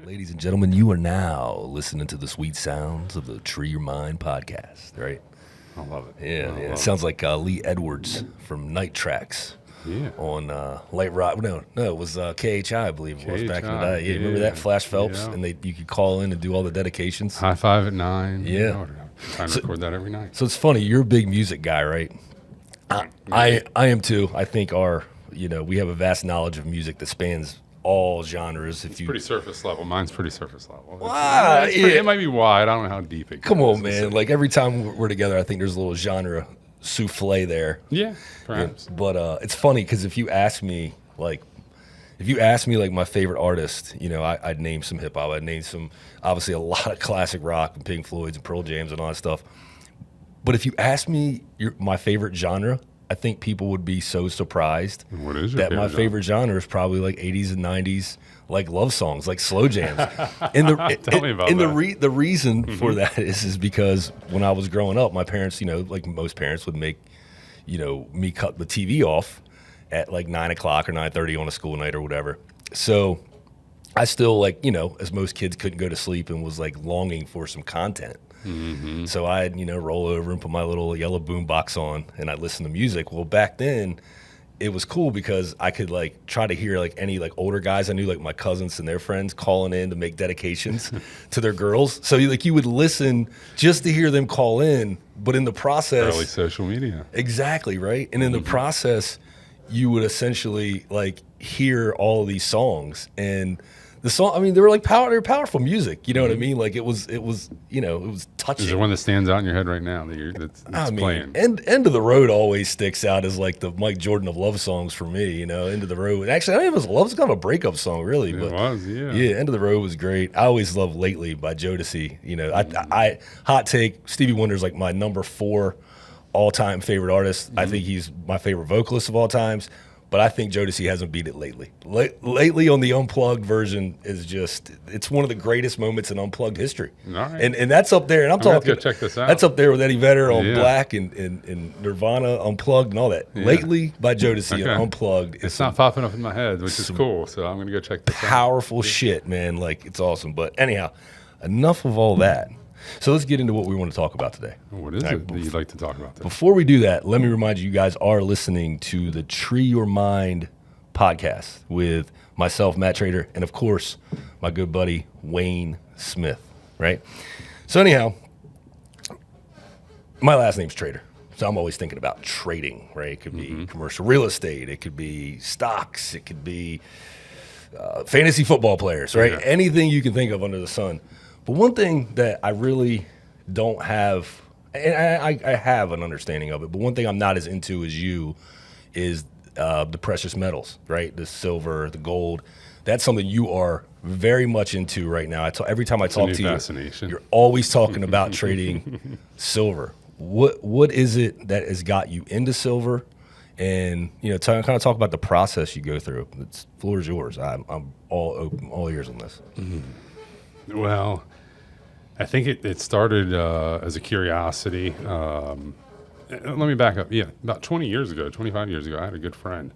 Ladies and gentlemen, you are now listening to the sweet sounds of the Tree Your Mind podcast, right? I love it. Yeah. It sounds like Lee Edwards from Night Tracks. Yeah. On Light Rock. No, it was KHI, I believe it was back in the day. Yeah, remember that? Flash Phelps, and you could call in and do all the dedications. High Five at 9. Yeah. I'm trying to record that every night. So it's funny, you're a big music guy, right? I am too. I think we have a vast knowledge of music that spans all genres. It's pretty surface level. Mine's pretty surface level. It might be wide. I don't know how deep it goes. Come on, man. Like every time we're together, I think there's a little genre souffle there. Yeah, perhaps. Yeah, but it's funny because if you ask me like my favorite artist, I'd name some hip hop. I'd name some, obviously a lot of classic rock and Pink Floyd's and Pearl Jam's and all that stuff. But if you ask me my favorite genre, I think people would be so surprised what is your that my favorite genre is probably like 80s and 90s, like love songs, like slow jams. And Tell me about that. The reason for that is because when I was growing up, my parents, like most parents would make, me cut the TV off at like 9 o'clock or 9:30 on a school night or whatever. So I still as most kids couldn't go to sleep and was like longing for some content. Mm-hmm. So I'd, roll over and put my little yellow boom box on and I'd listen to music. Well, back then it was cool because I could like try to hear like any like older guys I knew, like my cousins and their friends calling in to make dedications to their girls. So you would listen just to hear them call in, but in the process, early social media. Exactly. Right. And in the process, you would essentially like hear all of these songs and the song, I mean, they were powerful music. You know what I mean? Like it was touching. Is there one that stands out in your head right now that's playing? End of the Road always sticks out as like the Mike Jordan of love songs for me. End of the Road. Actually, I don't even know if it was love. It's kind of a breakup song, really. It was, yeah. Yeah, End of the Road was great. I always loved Lately by Jodeci. I hot take, Stevie Wonder's like my number 4 all-time favorite artist. I think he's my favorite vocalist of all times. But I think Jodeci hasn't beat it lately. Lately on the Unplugged version is it's one of the greatest moments in Unplugged history. All right. And that's up there. And I'm talking, go check this out. That's up there with Eddie Vedder on Black and Nirvana Unplugged and all that. Yeah. Lately by Jodeci and Unplugged. It's not popping up in my head, which is cool. So I'm going to go check this out. Powerful shit, man. Like, it's awesome. But anyhow, enough of all that. So let's get into what we want to talk about today. What is it that you'd like to talk about today? Before we do that, let me remind you guys are listening to the Tree Your Mind podcast with myself, Matt Trader, and of course, my good buddy, Wayne Smith, right? So anyhow, my last name's Trader. So I'm always thinking about trading, right? It could be commercial real estate. It could be stocks. It could be fantasy football players, right? Yeah. Anything you can think of under the sun. But one thing that I really don't have, and I have an understanding of it, but one thing I'm not as into as you is the precious metals, right? The silver, the gold. That's something you are very much into right now. Every time I talk to you, you're always talking about trading silver. What is it that has got you into silver? And, kind of talk about the process you go through. The floor is yours. I'm all open, all ears on this. Mm-hmm. Well, I think it started as a curiosity. Let me back up. Yeah, about 25 years ago, I had a good friend.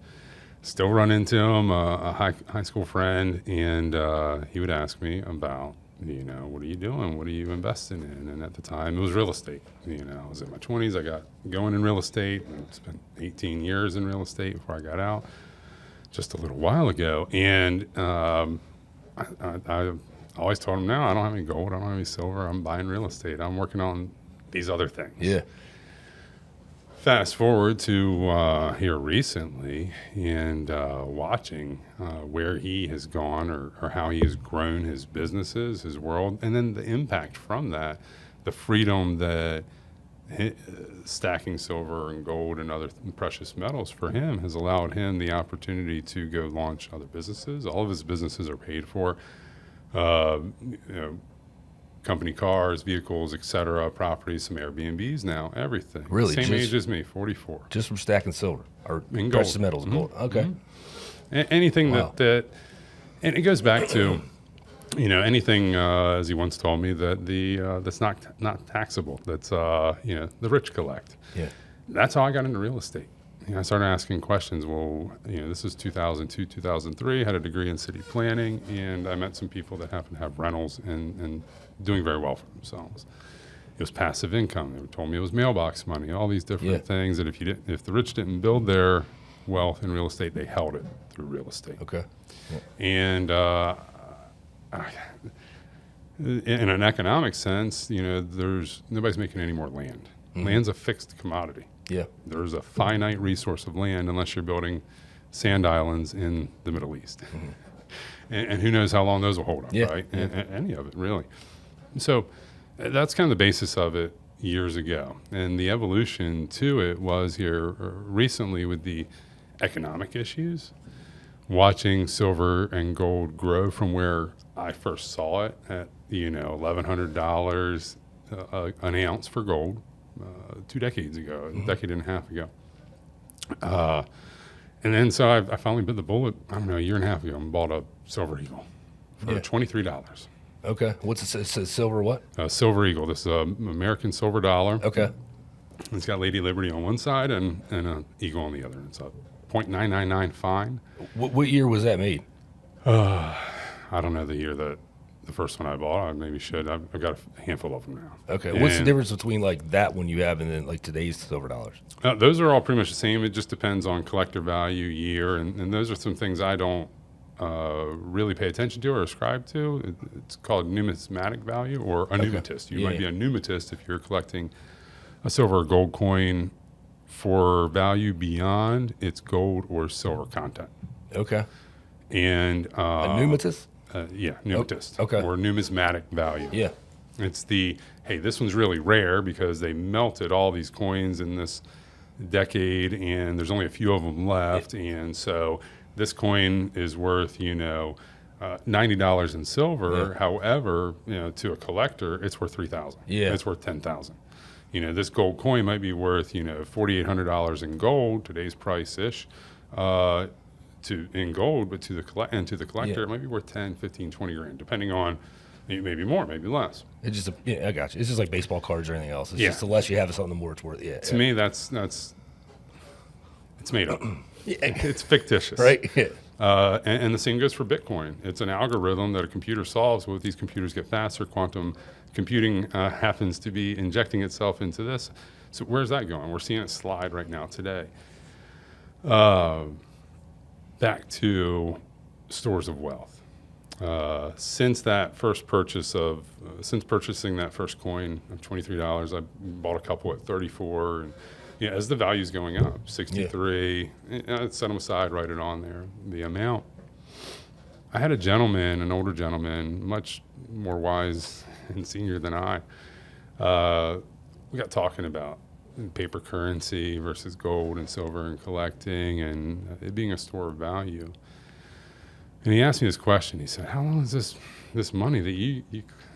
Still run into him, a high school friend, and he would ask me about, what are you doing? What are you investing in? And at the time, it was real estate. I was in my 20s. I got going in real estate and spent 18 years in real estate before I got out just a little while ago. And I always told him, no, I don't have any gold. I don't have any silver. I'm buying real estate. I'm working on these other things. Yeah. Fast forward to here recently and watching where he has gone or how he has grown his businesses, his world, and then the impact from that, the freedom that stacking silver and gold and other precious metals for him has allowed him the opportunity to go launch other businesses. All of his businesses are paid for. Company cars, vehicles, etc., properties, some Airbnbs now, everything. Really? Same age as me, 44. Just from stacking silver or and precious gold. metals, gold. Okay. Anything that, and it goes back to, anything, as he once told me, that's not taxable. That's the rich collect. Yeah. That's how I got into real estate. I started asking questions. Well, this is 2002, 2003, had a degree in city planning, and I met some people that happen to have rentals and doing very well for themselves. It was passive income. They told me it was mailbox money, all these different things that if the rich didn't build their wealth in real estate, they held it through real estate. Okay. Yeah. And in an economic sense, nobody's making any more land. Mm-hmm. Land's a fixed commodity. Yeah. There's a finite resource of land unless you're building sand islands in the Middle East. Mm-hmm. and who knows how long those will hold up, right? Yeah. Any of it, really. So that's kind of the basis of it years ago. And the evolution to it was here recently with the economic issues, watching silver and gold grow from where I first saw it at, $1,100 an ounce for gold 2 decades ago, a decade and a half ago. And then so I finally bit the bullet, I don't know, a year and a half ago, and bought a Silver Eagle for $23. Okay. What's it? Silver what? Silver Eagle. This is an American silver dollar. Okay. It's got Lady Liberty on one side and an eagle on the other. It's a .999 fine. What year was that made? I don't know the year that the first one I bought. I maybe should. I've got a handful of them now. Okay. What's the difference between like that one you have and then like today's silver dollars? Those are all pretty much the same. It just depends on collector value, year, and those are some things I don't really pay attention to or ascribe to. It's called numismatic value or a numitist. You might be a numitist if you're collecting a silver or gold coin for value beyond its gold or silver content. Okay. And a numitist? Numitist. Okay. Or numismatic value. Yeah. It's this one's really rare because they melted all these coins in this decade and there's only a few of them left. And so this coin is worth, $90 in silver. Yeah. However, to a collector, it's worth $3,000. Yeah. It's worth $10,000. This gold coin might be worth, $4,800 in gold, today's price-ish, in gold, but to the collector, it might be worth 10, 15, 20 grand, depending on maybe more, maybe less. It's just I got you. It's just like baseball cards or anything else. It's just the less you have of something, the more it's worth. Yeah. To me, that's it's made up. It's fictitious, right? Yeah. And the same goes for Bitcoin. It's an algorithm that a computer solves. Well, these computers get faster. Quantum computing happens to be injecting itself into this. So where's that going? We're seeing it slide right now today. Back to stores of wealth. Since purchasing that first coin of $23, I bought a couple at 34, and as the value's going up, 63, I'd set them aside, write it on there, the amount. I had an older gentleman, much more wise and senior than I. We got talking about paper currency versus gold and silver and collecting and it being a store of value. And he asked me this question. He said, how long is this money that you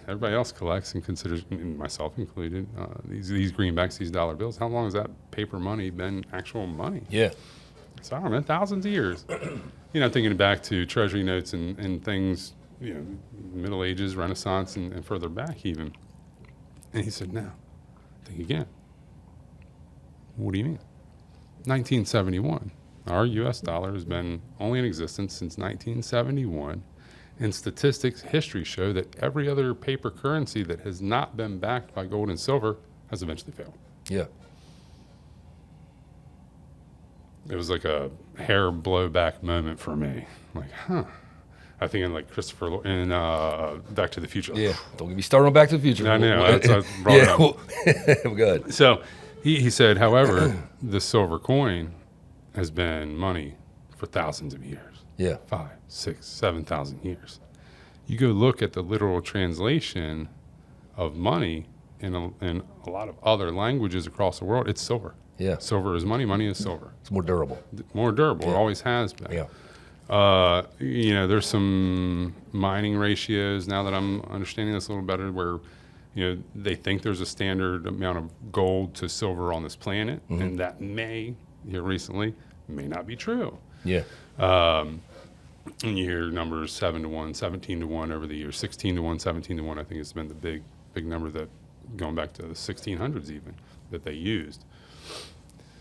everybody else collects and considers, myself included, these greenbacks, these dollar bills, how long has that paper money been actual money? Yeah. So I don't know, thousands of years. Thinking back to treasury notes and things, Middle Ages, Renaissance, and further back even. And he said, no, think again. What do you mean? 1971. Our U.S. dollar has been only in existence since 1971. And statistics, history show that every other paper currency that has not been backed by gold and silver has eventually failed. Yeah. It was like a hair blowback moment for me. Like, I think in like Christopher in Back to the Future. Yeah. Don't get me started on Back to the Future. I know. I brought it up. Well, good. So he said, however, the silver coin has been money for thousands of years. Yeah. 5, 6, 7,000 years. You go look at the literal translation of money in a lot of other languages across the world. It's silver. Yeah. Silver is money. Money is silver. It's more durable. More durable. Yeah. It always has been. Yeah. There's some mining ratios now that I'm understanding this a little better where, they think there's a standard amount of gold to silver on this planet, and that may not be true. Yeah. And you hear numbers 7 to 1, 17 to 1 over the years, 16 to 1, 17 to 1. I think it's been the big number that going back to the 1600s even that they used.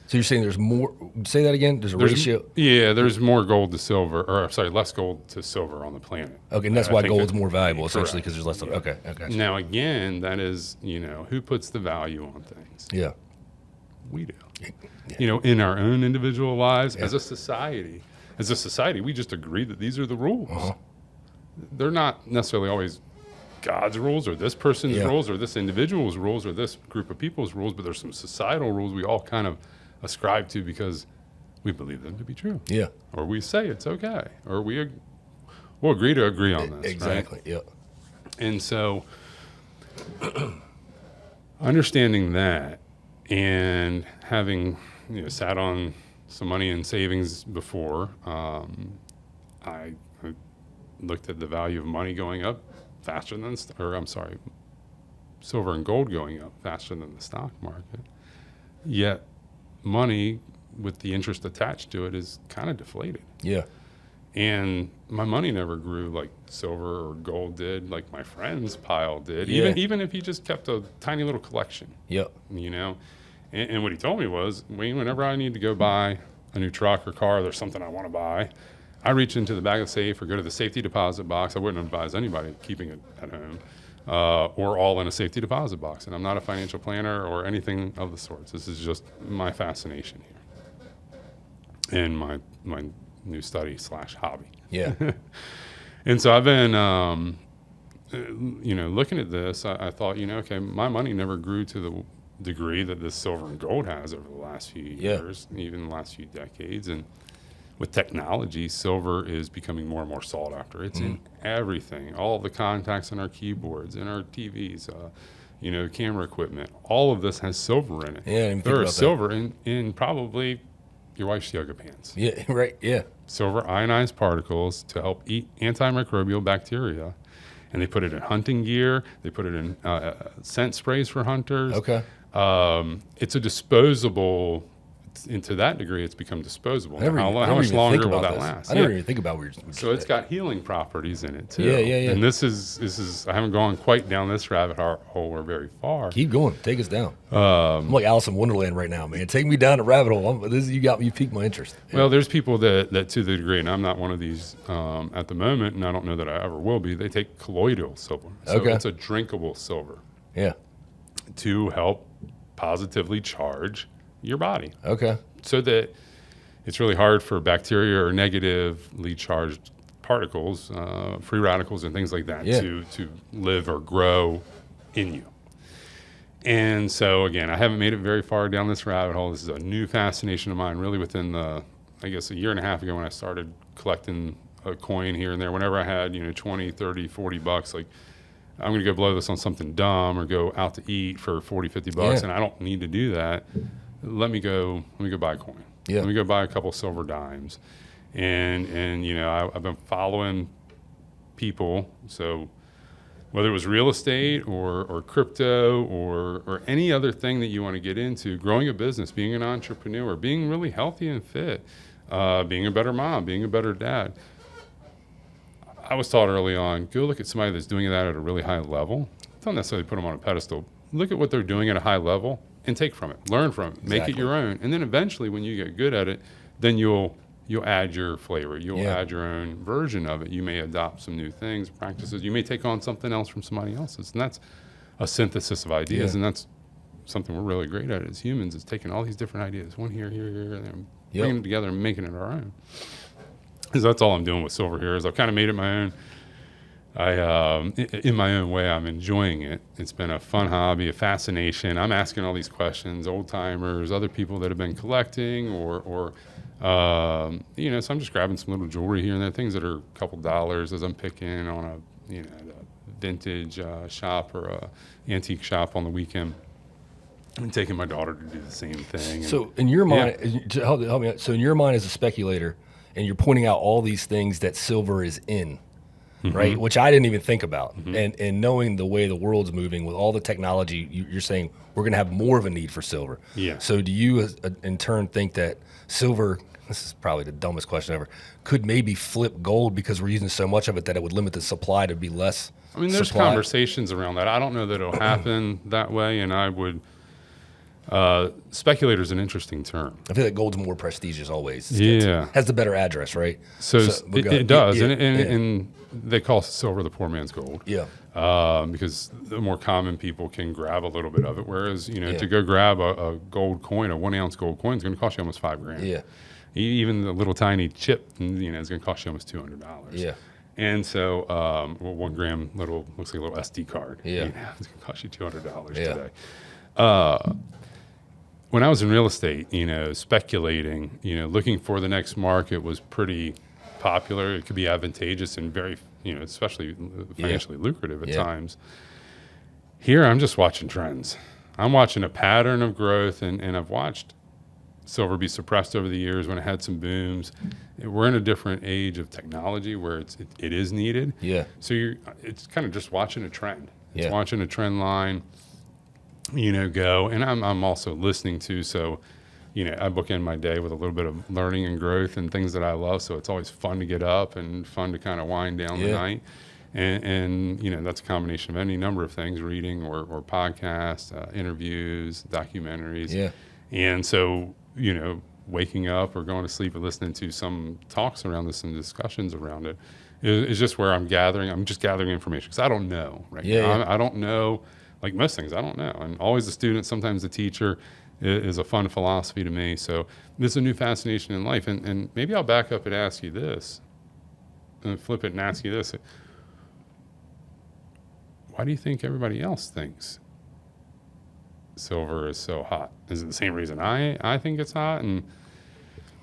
So you're saying there's more? Say that again. There's a ratio. Yeah, there's more gold to silver, or sorry, less gold to silver on the planet. Okay, and that's why gold's more valuable, essentially, because there's less of. Okay, okay. Now again, that is, who puts the value on things? Yeah, we do. Yeah. In our own individual lives, as a society, we just agree that these are the rules. Uh-huh. They're not necessarily always God's rules or this person's rules or this individual's rules or this group of people's rules, but there's some societal rules we all kind of ascribe to because we believe them to be true. Yeah. Or we say it's okay. Or we'll agree to agree on this. Exactly. Right? Yeah. And so understanding that and having sat on some money in savings before, I looked at the value of money going up faster than, silver and gold going up faster than the stock market. Yet money with the interest attached to it is kind of deflated. Yeah. And my money never grew like silver or gold did, like my friend's pile did, Yeah. even if he just kept a tiny little collection. Yep. And what he told me was, Wayne, whenever I need to go buy a new truck or car, there's something I want to buy, I reach into the bag of safe or go to the safety deposit box. I wouldn't advise anybody keeping it at home. Or all in a safety deposit box. And I'm not a financial planner or anything of the sorts. This is just my fascination here and my new study / hobby. Yeah. And so I've been, looking at this, I thought, okay, my money never grew to the degree that this silver and gold has over the last few years, even the last few decades. And with technology, silver is becoming more and more sought after. It's in everything, all the contacts in our keyboards, in our TVs, camera equipment. All of this has silver in it. Yeah, I didn't think there about is silver in probably your wife's yoga pants. Yeah, right. Yeah. Silver ionized particles to help eat antimicrobial bacteria. And they put it in hunting gear. They put it in scent sprays for hunters. Okay. It's a disposable. And to that degree, it's become disposable. How much longer will that last? I never even think about what So it's got healing properties in it too. Yeah. And this is I haven't gone quite down this rabbit hole or very far. Keep going. Take us down. I'm like Alice in Wonderland right now, man. Take me down the rabbit hole. You piqued my interest. Yeah. Well, there's people that to the degree, and I'm not one of these at the moment, and I don't know that I ever will be. They take colloidal silver. So it's a drinkable silver. Yeah. To help positively charge your body. Okay. So that it's really hard for bacteria or negatively charged particles, free radicals and things like that to live or grow in you. And so again, I haven't made it very far down this rabbit hole. This is a new fascination of mine really within a year and a half ago when I started collecting a coin here and there. Whenever I had, 20, 30, 40 bucks, like I'm going to go blow this on something dumb or go out to eat for 40, 50 bucks and I don't need to do that. Let me go buy a coin. Yeah. Let me go buy a couple silver dimes. And I've been following people. So whether it was real estate or crypto or any other thing that you want to get into, growing a business, being an entrepreneur, being really healthy and fit, being a better mom, being a better dad. I was taught early on, go look at somebody that's doing that at a really high level. Don't necessarily put them on a pedestal. Look at what they're doing at a high level and take from it, learn from it, make it your own. And then eventually when you get good at it, then you'll add your flavor. You'll add your own version of it. You may adopt some new things, practices. You may take on something else from somebody else's. And that's a synthesis of ideas. And that's something we're really great at as humans, is taking all these different ideas, one here, and bringing them together and making it our own. So that's all I'm doing with silver here, is I've kind of made it my own. In my own way, I'm enjoying it. It's been a fun hobby, a fascination. I'm asking all these questions, old timers, other people that have been collecting, or so I'm just grabbing some little jewelry here and there, things that are a couple dollars as I'm picking on a vintage shop or a antique shop on the weekend. I'm taking my daughter to do the same thing. So in your mind, to help me out, so in your mind as a speculator, and you're pointing out all these things that silver is in, right? Which I didn't even think about. And knowing the way the world's moving with all the technology, you're saying we're going to have more of a need for silver. Yeah. So do you, in turn, think that silver, this is probably the dumbest question ever, could maybe flip gold because we're using so much of it that it would limit the supply to be less? I mean, there's conversations around that. I don't know that it'll happen that way, and I would Speculator is an interesting term. I feel like gold's more prestigious always. Has the better address, right? So it does, Yeah, and they call silver the poor man's gold. yeah, Because the more common people can grab a little bit of it, whereas Yeah. to go grab a gold coin, a 1 ounce gold coin, is going to cost you almost $5,000. yeah, Even the little tiny chip, is going to cost you almost $200. yeah, And so, 1 gram looks like a little SD card. Yeah. It's going to cost you $200 Yeah. today. When I was in real estate, speculating, looking for the next market was pretty popular. It could be advantageous and very, especially financially lucrative at Yeah. times. Here, I'm just watching trends. I'm watching a pattern of growth, and I've watched silver be suppressed over the years when it had some booms. We're in a different age of technology where it is needed. yeah, So it's kind of just watching a trend. It's Yeah. watching a trend line, go. And I'm also listening to, so, I bookend my day with a little bit of learning and growth and things that I love. So it's always fun to get up and fun to kind of wind down the Yeah. night. And that's a combination of any number of things, reading or podcasts, interviews, documentaries. Yeah. And so, waking up or going to sleep or listening to some talks around this and discussions around it is just where I'm just gathering information because I don't know right Yeah, now. yeah. I don't know, like most things, I don't know. And always the student, sometimes the teacher is a fun philosophy to me. So this is a new fascination in life. And maybe I'll back up and ask you this and flip it and ask you this. Why do you think everybody else thinks silver is so hot? Is it the same reason I think it's hot? And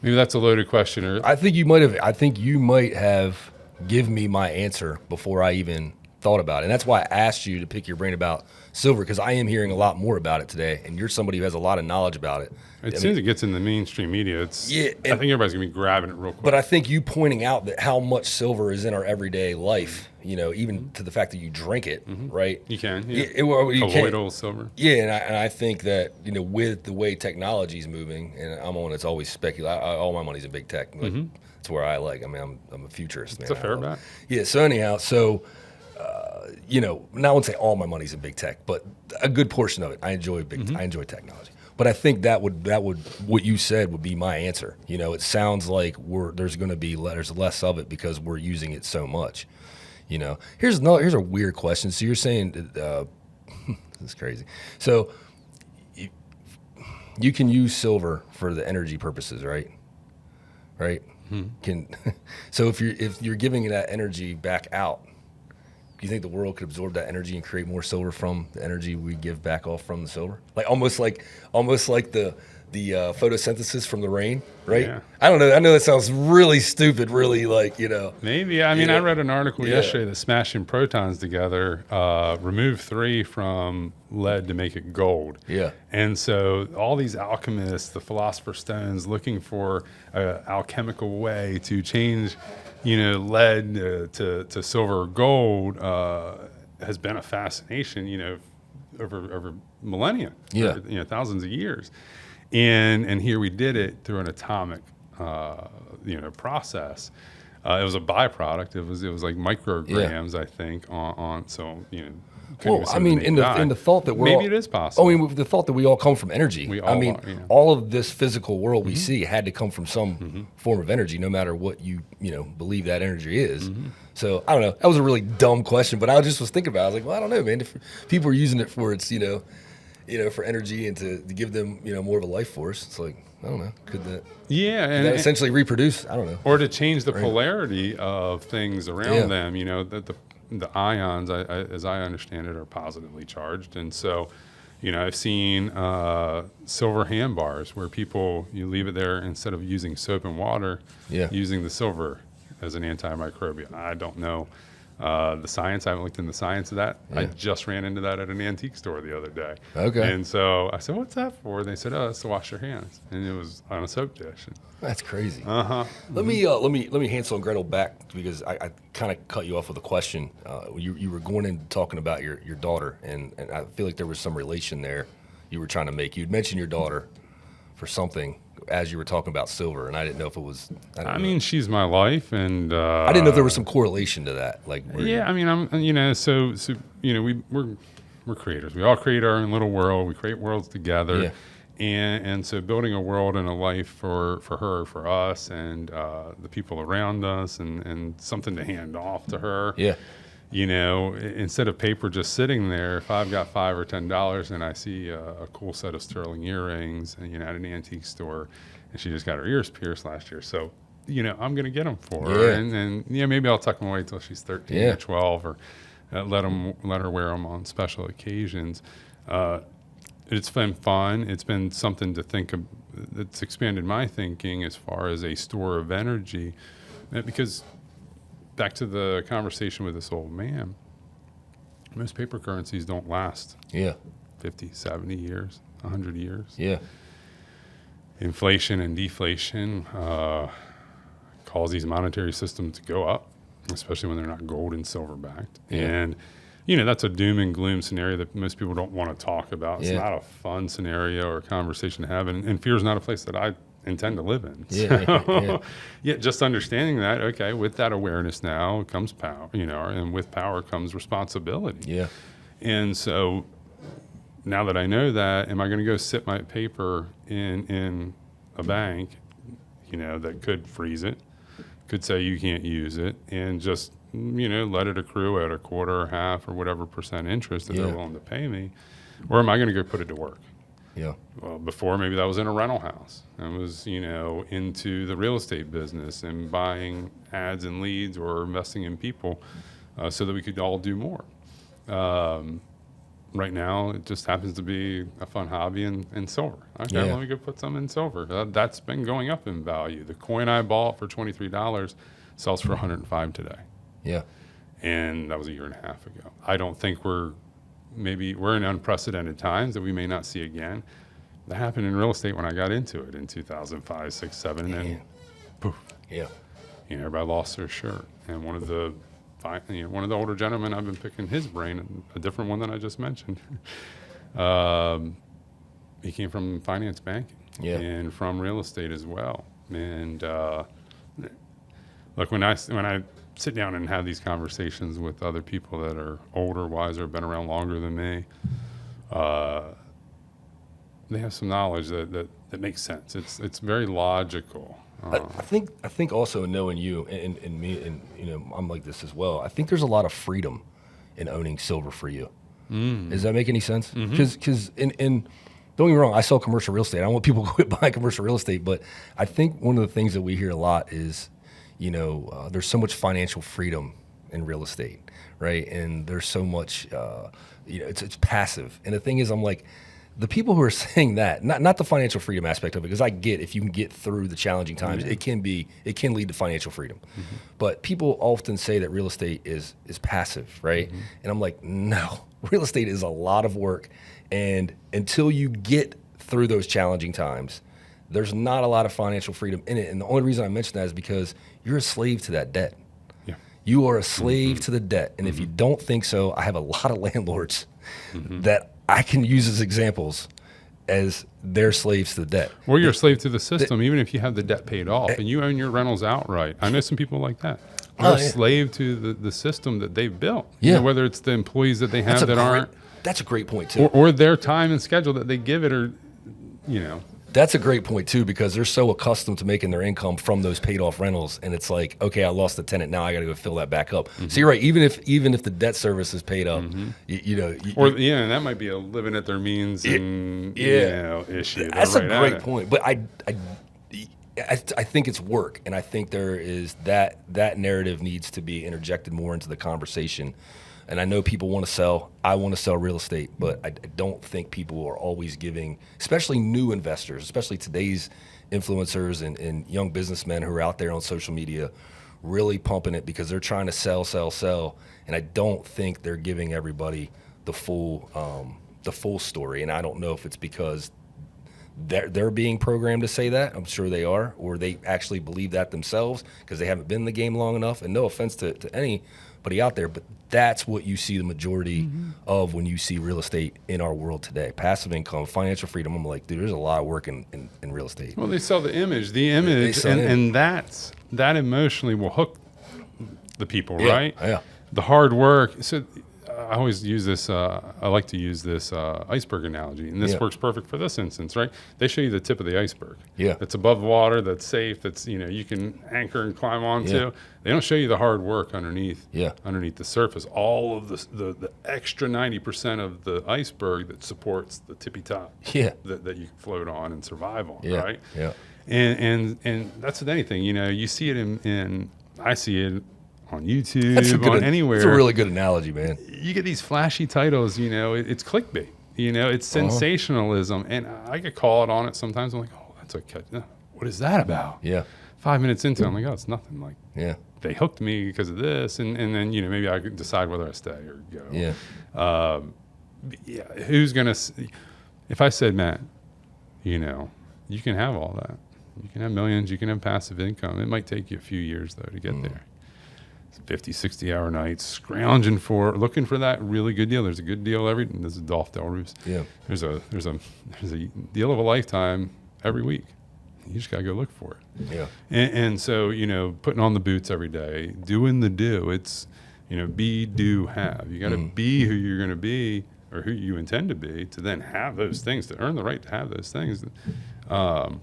maybe that's a loaded question. Or I think you might have given me my answer before I even thought about it. And that's why I asked you to pick your brain about silver, because I am hearing a lot more about it today, and you're somebody who has a lot of knowledge about it. as soon as it gets in the mainstream media, I think everybody's gonna be grabbing it real quick. But I think you pointing out that how much silver is in our everyday life, even to the fact that you drink it, right? You can, Colloidal silver. Yeah, and I think that with the way technology is moving, and I'm one that's always speculating. All my money's in big tech. Like, that's where I like. I mean, I'm a futurist. It's a fair bet. Yeah. So anyhow, now I wouldn't say all my money's in big tech, but a good portion of it. I enjoy I enjoy technology. But I think that would what you said would be my answer. It sounds like there's going to be there's less of it because we're using it so much. Here's a weird question. So you're saying this is crazy. So you can use silver for the energy purposes, right? Right? So if you're giving that energy back out, do you think the world could absorb that energy and create more silver from the energy we give back off from the silver? Like almost like the photosynthesis from the rain, right? Yeah. I don't know. I know that sounds really stupid, really Maybe. I mean, I read an article yesterday that smashing protons together removed 3 from lead to make it gold. Yeah. And so all these alchemists, the philosopher's stones, looking for an alchemical way to change, lead to silver or gold has been a fascination, over millennia, Yeah. thousands of years. And here we did it through an atomic, process. It was a byproduct. It was like micrograms, I think, on so. Well, I mean, in the thought that maybe it is possible. I mean, the thought that we all come from energy. We all are, yeah. All of this physical world we see had to come from some form of energy, no matter what you believe that energy is. So I don't know. That was a really dumb question, but I just was thinking about it. I was like, well, I don't know, man. If people are using it for its, for energy and to give them, more of a life force, it's like, I don't know. Could that essentially reproduce? I don't know. Or to change the polarity of things around them, the ions, as I understand it, are positively charged. And so, I've seen silver hand bars where you leave it there instead of using soap and water, using the silver as an antimicrobial. I don't know the science. I haven't looked into the science of that. I just ran into that at an antique store the other day. Okay. And so I said, what's that for? And they said, oh, it's to wash your hands. And it was on a soap dish. That's crazy. Uh-huh. Let me Hansel and Gretel back, because I kind of cut you off with a question. You were going into talking about your daughter, and I feel like there was some relation there you were trying to make. You'd mentioned your daughter for something as you were talking about silver, and I didn't know if it was. I mean, she's my life, and I didn't know if there was some correlation to that. Like, I mean, I'm, we're we're creators. We all create our own little world. We create worlds together. Yeah. And so building a world and a life for her, for us, and the people around us, and something to hand off to her. Yeah. You know, instead of paper just sitting there, if I've got $5 or $10 and I see a cool set of sterling earrings, and, you know, at an antique store, and she just got her ears pierced last year, so, you know, I'm going to get them for her. And yeah, maybe I'll tuck them away till she's 13 or 12, or let her wear them on special occasions. It's been fun. It's been something to think of. It's expanded my thinking as far as a store of energy, because back to the conversation with this old man, most paper currencies don't last 50, 70 years, 100 years. Yeah. Inflation and deflation cause these monetary systems to go up, especially when they're not gold and silver backed. Yeah. And, you know, that's a doom and gloom scenario that most people don't want to talk about. It's not a fun scenario or conversation to have. And fear is not a place that I intend to live in. Yeah, just understanding that, okay, with that awareness now comes power, you know, and with power comes responsibility. Yeah. And so now that I know that, am I going to go sit my paper in a bank, you know, that could freeze it, could say you can't use it, and just, you know, let it accrue at a quarter or half or whatever percent interest that they're willing to pay me? Or am I going to go put it to work? Yeah. Well, before, maybe that was in a rental house. I was, you know, into the real estate business and buying ads and leads or investing in people so that we could all do more. Right now, it just happens to be a fun hobby in silver. Okay, let me go put some in silver. That's been going up in value. The coin I bought for $23 sells for $105 today. Yeah. And that was a year and a half ago. I don't think we're in unprecedented times that we may not see again. That happened in real estate when I got into it in 2005, 6, 7, and then poof. Yeah. You know, everybody lost their shirt. And one of the older gentlemen, I've been picking his brain, a different one than I just mentioned. He came from finance banking and from real estate as well. And look, when I sit down and have these conversations with other people that are older, wiser, been around longer than me, they have some knowledge that makes sense. It's very logical. I think also knowing you and me, and you know, I'm like this as well. I think there's a lot of freedom in owning silver for you. Does that make any sense? Because in don't get me wrong, I sell commercial real estate. I don't want people to quit buying commercial real estate, but I think one of the things that we hear a lot is, you know, there's so much financial freedom in real estate, right? And there's so much, you know, it's passive. And the thing is, I'm like, the people who are saying that, not the financial freedom aspect of it, because I get if you can get through the challenging times, it can lead to financial freedom. But people often say that real estate is passive, right? And I'm like, no, real estate is a lot of work. And until you get through those challenging times, there's not a lot of financial freedom in it. And the only reason I mention that is because you're a slave to that debt. Yeah. You are a slave to the debt. And if you don't think so, I have a lot of landlords that I can use as examples as they're slaves to the debt. Or you're a slave to the system, even if you have the debt paid off and you own your rentals outright. I know some people like that. They're a slave to the system that they've built. You know, whether it's the employees that they have that aren't. That's a great point, too. Or their time and schedule that they give it, or, you know. That's a great point, too, because they're so accustomed to making their income from those paid off rentals. And it's like, okay, I lost the tenant. Now I got to go fill that back up. So you're right. Even if the debt service is paid up, you know. And that might be a living at their means and, you know, issue. That's a great point. But I think it's work. And I think there is that narrative needs to be interjected more into the conversation. And I know people want to sell. I want to sell real estate, but I don't think people are always giving, especially new investors, especially today's influencers and young businessmen who are out there on social media, really pumping it because they're trying to sell. And I don't think they're giving everybody the full story. And I don't know if it's because they're being programmed to say that. I'm sure they are, or they actually believe that themselves because they haven't been in the game long enough. And no offense to anybody out there, but that's what you see the majority of when you see real estate in our world today. Passive income, financial freedom. I'm like, dude, there's a lot of work in real estate. Well, they sell the image, and that emotionally will hook the people, right? Yeah. The hard work. So I always use this. I like to use this iceberg analogy, and this works perfect for this instance, right? They show you the tip of the iceberg. Yeah. That's above water. That's safe. That's you can anchor and climb onto. Yeah. They don't show you the hard work underneath. Yeah. Underneath the surface, all of the extra 90% of the iceberg that supports the tippy top. Yeah. That you can float on and survive on. Yeah. Right. Yeah. And that's with anything. You see it in I see it on YouTube, anywhere. It's a really good analogy, man. You get these flashy titles, it's clickbait, it's sensationalism. And I get called on it sometimes. I'm like, oh, that's okay. What is that about? Yeah. 5 minutes into it, I'm like, oh, it's nothing. Like, Yeah. they hooked me because of this. And then, maybe I could decide whether I stay or go. Yeah. Who's going to, if I said, Matt, you can have all that. You can have millions. You can have passive income. It might take you a few years, though, to get there. 50, 60-hour nights, scrounging looking for that really good deal. There's a good deal this is Dolph Del Roos. Yeah. There's a deal of a lifetime every week. You just got to go look for it. Yeah. And so, putting on the boots every day, doing the do. It's, be, do, have. You got to be who you're going to be or who you intend to be to then have those things, to earn the right to have those things. And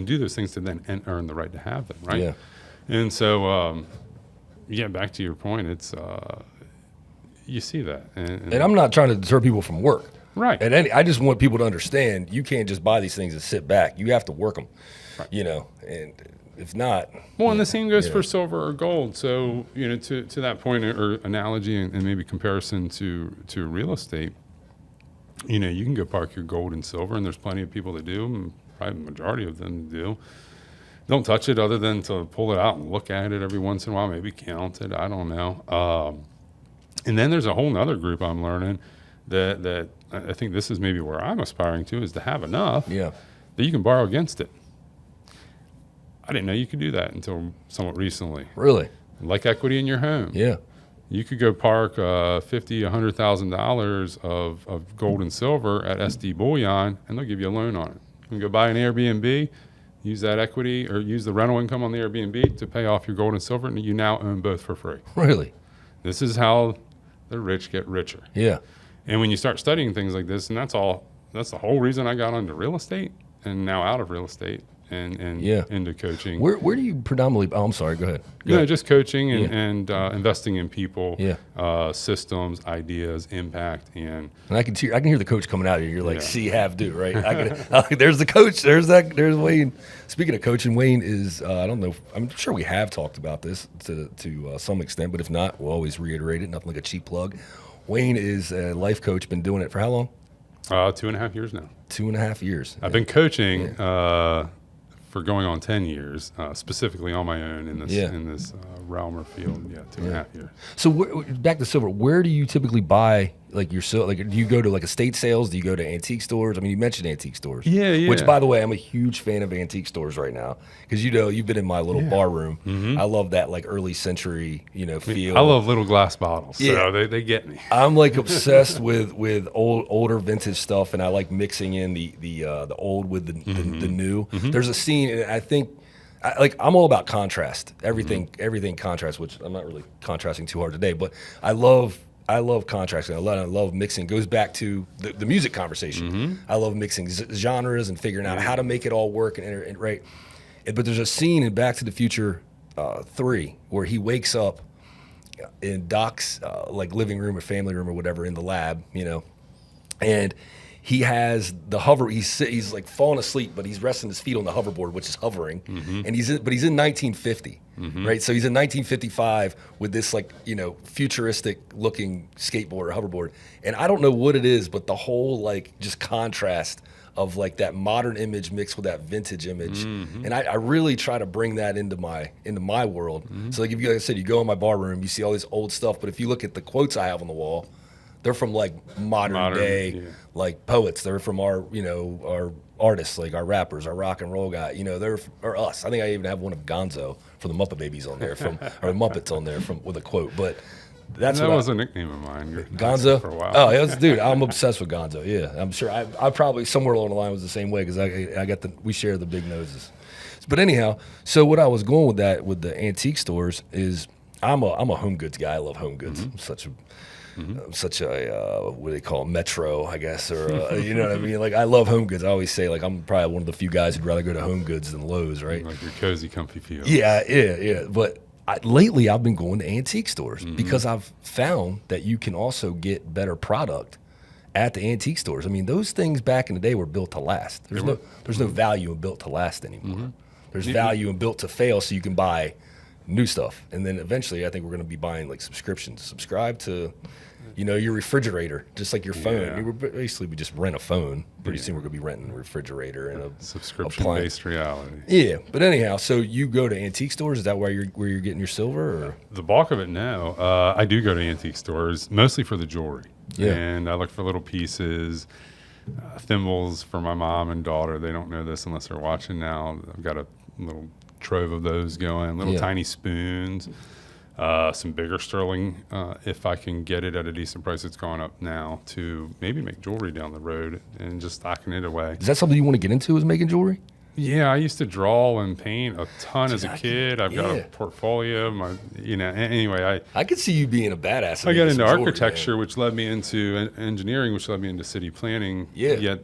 do those things to then earn the right to have them, right? Yeah. And so, back to your point, it's you see that, and I'm not trying to deter people from work, right? And I just want people to understand you can't just buy these things and sit back. You have to work them, right. And if not, and the same goes for silver or gold. So to that point or analogy and maybe comparison to real estate, you can go park your gold and silver, and there's plenty of people that do, and probably the majority of them do. Don't touch it other than to pull it out and look at it every once in a while, maybe count it. I don't know. And then there's a whole nother group I'm learning that I think this is maybe where I'm aspiring to, is to have enough that you can borrow against it. I didn't know you could do that until somewhat recently. Really? Like equity in your home. Yeah. You could go park $50,000, $100,000 of gold and silver at SD Bullion, and they'll give you a loan on it. You can go buy an Airbnb, use that equity or use the rental income on the Airbnb to pay off your gold and silver, and you now own both for free. Really? This is how the rich get richer. Yeah. And when you start studying things like this, and that's the whole reason I got into real estate and now out of real estate and into coaching. Where do you predominantly, I'm sorry, go ahead. Just coaching and investing in people, systems, ideas, impact, and I can hear the coach coming out here. You're like, see, have, do, right? There's the coach. There's Wayne. Speaking of coaching, Wayne is, I don't know, I'm sure we have talked about this to some extent, but if not, we'll always reiterate it. Nothing like a cheap plug. Wayne is a life coach, been doing it for how long? 2.5 years now. 2.5 years. I've been coaching for going on 10 years, specifically on my own in this realm or field. 2.5 years. So back to silver. Where do you typically buy like your silver? Like, do you go to estate sales? Do you go to antique stores? I mean, you mentioned antique stores. Yeah. Which, by the way, I'm a huge fan of antique stores right now because you've been in my little bar room. Mm-hmm. I love that early century feel. I love little glass bottles. So they get me. I'm obsessed with older vintage stuff, and I like mixing in the old with the new. Mm-hmm. There's a scene, and I think. I'm all about contrast. Everything contrast, which I'm not really contrasting too hard today, but I love contrasting. I love mixing. It goes back to the music conversation. Mm-hmm. I love mixing genres and figuring out how to make it all work and right. But there's a scene in Back to the Future 3 where he wakes up in Doc's living room or family room or whatever in the lab, and he has the hover. He's falling asleep, but he's resting his feet on the hoverboard, which is hovering. Mm-hmm. And he's in 1950, mm-hmm. right? So he's in 1955 with this futuristic looking skateboard or hoverboard. And I don't know what it is, but the whole just contrast of that modern image mixed with that vintage image. Mm-hmm. And I really try to bring that into my world. Mm-hmm. So if like I said, you go in my bar room, you see all this old stuff, but if you look at the quotes I have on the wall, they're from modern day, poets. They're from our artists, our rappers, our rock and roll guy. They're us. I think I even have one of Gonzo from the Muppet Babies on there, or Muppets on there with a quote. But that was a nickname of mine. Gonzo. For a while. Oh, dude, I'm obsessed with Gonzo. Yeah, I'm sure. I probably somewhere along the line was the same way because we share the big noses. But anyhow, so what I was going with the antique stores is. I'm a home goods guy. I love home goods. I'm such a what do they call it? Metro, I guess, or you know what I mean? Like, I love home goods. I always say, like, I'm probably one of the few guys who'd rather go to Home Goods than Lowe's, right? Like your cozy, comfy feel. Yeah. But lately, I've been going to antique stores because I've found that you can also get better product at the antique stores. I mean, those things back in the day were built to last. There's no value in built to last anymore. There's value in built to fail, so you can buy new stuff. And then eventually, I think we're going to be buying like subscriptions. Subscribe to, your refrigerator, just like your phone. Yeah. Basically, we just rent a phone. Pretty soon, we're going to be renting a refrigerator and a subscription-based reality. Yeah, but anyhow, so you go to antique stores. Is that where you're getting your silver? Or? The bulk of it now, I do go to antique stores, mostly for the jewelry. Yeah. And I look for little pieces, thimbles for my mom and daughter. They don't know this unless they're watching now. I've got a little trove of those going, little tiny spoons, some bigger sterling, if I can get it at a decent price. It's gone up now to maybe make jewelry down the road and just stocking it away. Is that something you want to get into, is making jewelry? Yeah, I used to draw and paint a ton as a kid. I've got a portfolio. Anyway, I could see you being a badass. I got into architecture, which led me into engineering, which led me into city planning. Yeah. Yet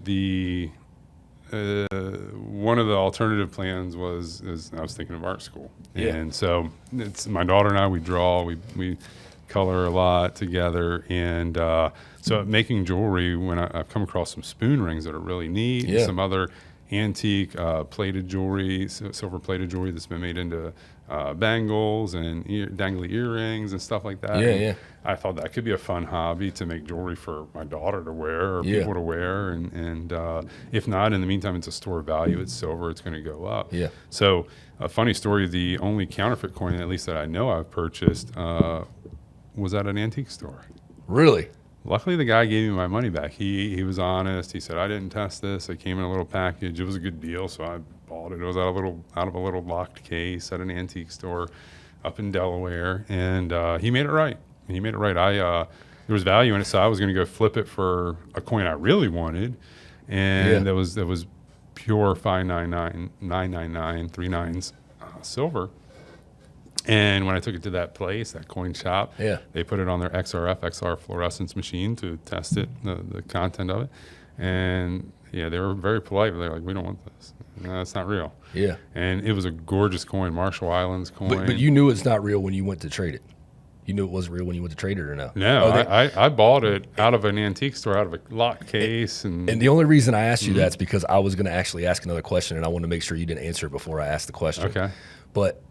one of the alternative plans was I was thinking of art school. Yeah. And so it's my daughter and I. We draw. We color a lot together. And so making jewelry, when I've come across some spoon rings that are really neat, and some other antique plated jewelry, silver plated jewelry that's been made into bangles and dangly earrings and stuff like that. Yeah. I thought that could be a fun hobby to make jewelry for my daughter to wear or people to wear. And if not, in the meantime, it's a store of value. It's silver. It's going to go up. Yeah. So a funny story, the only counterfeit coin, at least that I know I've purchased, was at an antique store. Really? Luckily, the guy gave me my money back. He was honest. He said, I didn't test this. It came in a little package. It was a good deal, so I bought it. It was out of a little locked case at an antique store up in Delaware, and he made it right. There was value in it, so I was going to go flip it for a coin I really wanted, and that was pure 599 3 nines silver. And when I took it to that place, that coin shop, they put it on their XR fluorescence machine to test it, the content of it. And they were very polite. They're like, we don't want this. No, it's not real. Yeah. And it was a gorgeous coin, Marshall Islands coin. But you knew it's not real when you went to trade it. You knew it wasn't real when you went to trade it, or no? No, I bought it out of an antique store, out of a locked case. And the only reason I asked you that's because I was going to actually ask another question, and I want to make sure you didn't answer it before I asked the question. Okay. But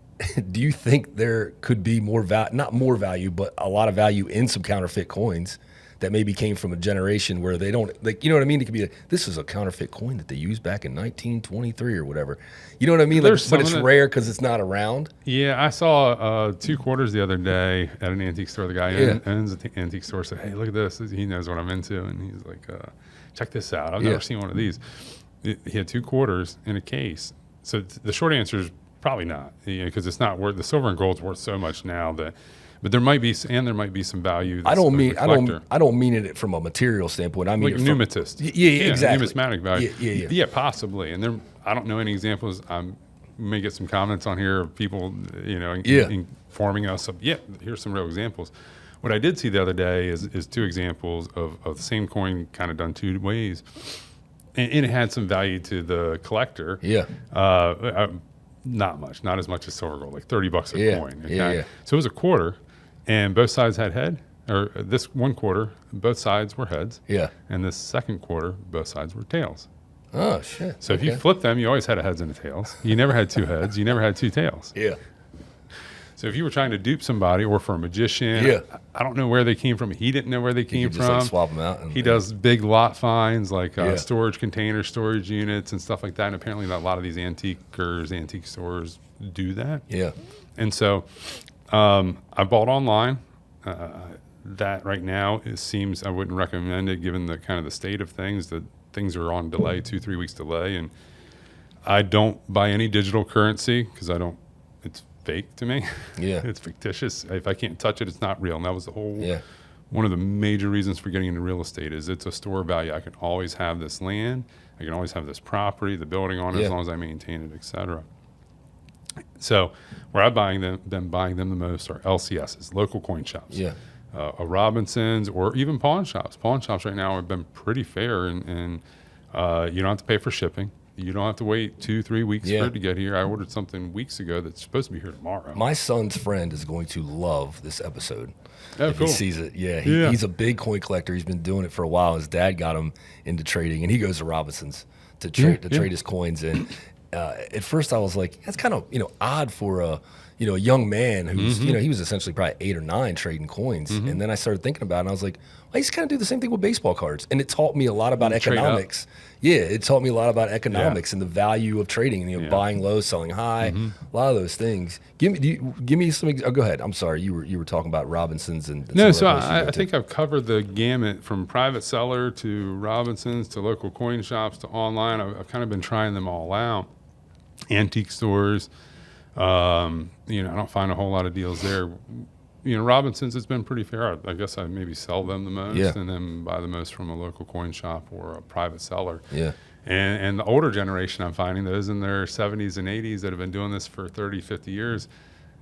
do you think there could be not more value, but a lot of value in some counterfeit coins that maybe came from a generation where they don't, like, you know what I mean? It could be this is a counterfeit coin that they used back in 1923 or whatever. You know what I mean? Like, but it's rare because it's not around. Yeah, I saw 2 quarters the other day at an antique store. The guy owns the antique store said, hey, look at this. He knows what I'm into. And he's like, check this out. I've never seen one of these. He had 2 quarters in a case. So the short answer is probably not, because it's not worth, the silver and gold's worth so much now that, but there might be some value. I don't mean it from a material standpoint. I mean like numismatist. Exactly. Numismatic value. Yeah, possibly. And I don't know any examples. May get some comments on here of people, informing us of, here's some real examples. What I did see the other day is 2 examples of the same coin kind of done 2 ways. And it had some value to the collector. Yeah. Not much, not as much as silver gold, like $30 a coin. Okay? Yeah. So it was a quarter, and both sides had head. Or this one quarter, both sides were heads. Yeah. And this second quarter, both sides were tails. Oh shit. So if you flip them, you always had a heads and a tails. You never had 2 heads. You never had 2 tails. Yeah. So if you were trying to dupe somebody, or for a magician, I don't know where they came from. He didn't know where they came from. Just swap them out. He does big lot finds, like storage containers, storage units, and stuff like that. And apparently, a lot of these antique stores do that. Yeah. And so, I bought online. That right now, it seems I wouldn't recommend it, given the kind of the state of things. That things are on delay, 2-3 weeks delay, and I don't buy any digital currency because I don't. It's fake to me. Yeah. It's fictitious. If I can't touch it, it's not real. And that was the whole one of the major reasons for getting into real estate is it's a store of value. I can always have this land. I can always have this property, the building on it, as long as I maintain it, etc. So where I'm buying them the most are LCSs, local coin shops. Yeah. A Robinsons, or even pawn shops. Pawn shops right now have been pretty fair, and you don't have to pay for shipping. You don't have to wait 2-3 weeks for it to get here. I ordered something weeks ago that's supposed to be here tomorrow. My son's friend is going to love this episode. Oh, if cool. he sees it. He's a big coin collector. He's been doing it for a while. His dad got him into trading, and he goes to Robinsons to trade his coins. And at first I was like, that's kind of odd for a young man who's he was essentially probably 8 or 9 trading coins. And then I started thinking about it, and I was like, well, I used to kind of do the same thing with baseball cards, and it taught me a lot about economics. Yeah, it taught me a lot about economics and the value of trading, and buying low, selling high, a lot of those things. Give me some. Oh, go ahead. I'm sorry, you were talking about Robinsons and no. So I think I've covered the gamut from private seller to Robinsons to local coin shops to online. I've kind of been trying them all out. Antique stores. I don't find a whole lot of deals there. Robinsons, it's been pretty fair. I guess I maybe sell them the most and then buy the most from a local coin shop or a private seller. Yeah. And the older generation, I'm finding those in their 70s and 80s that have been doing this for 30, 50 years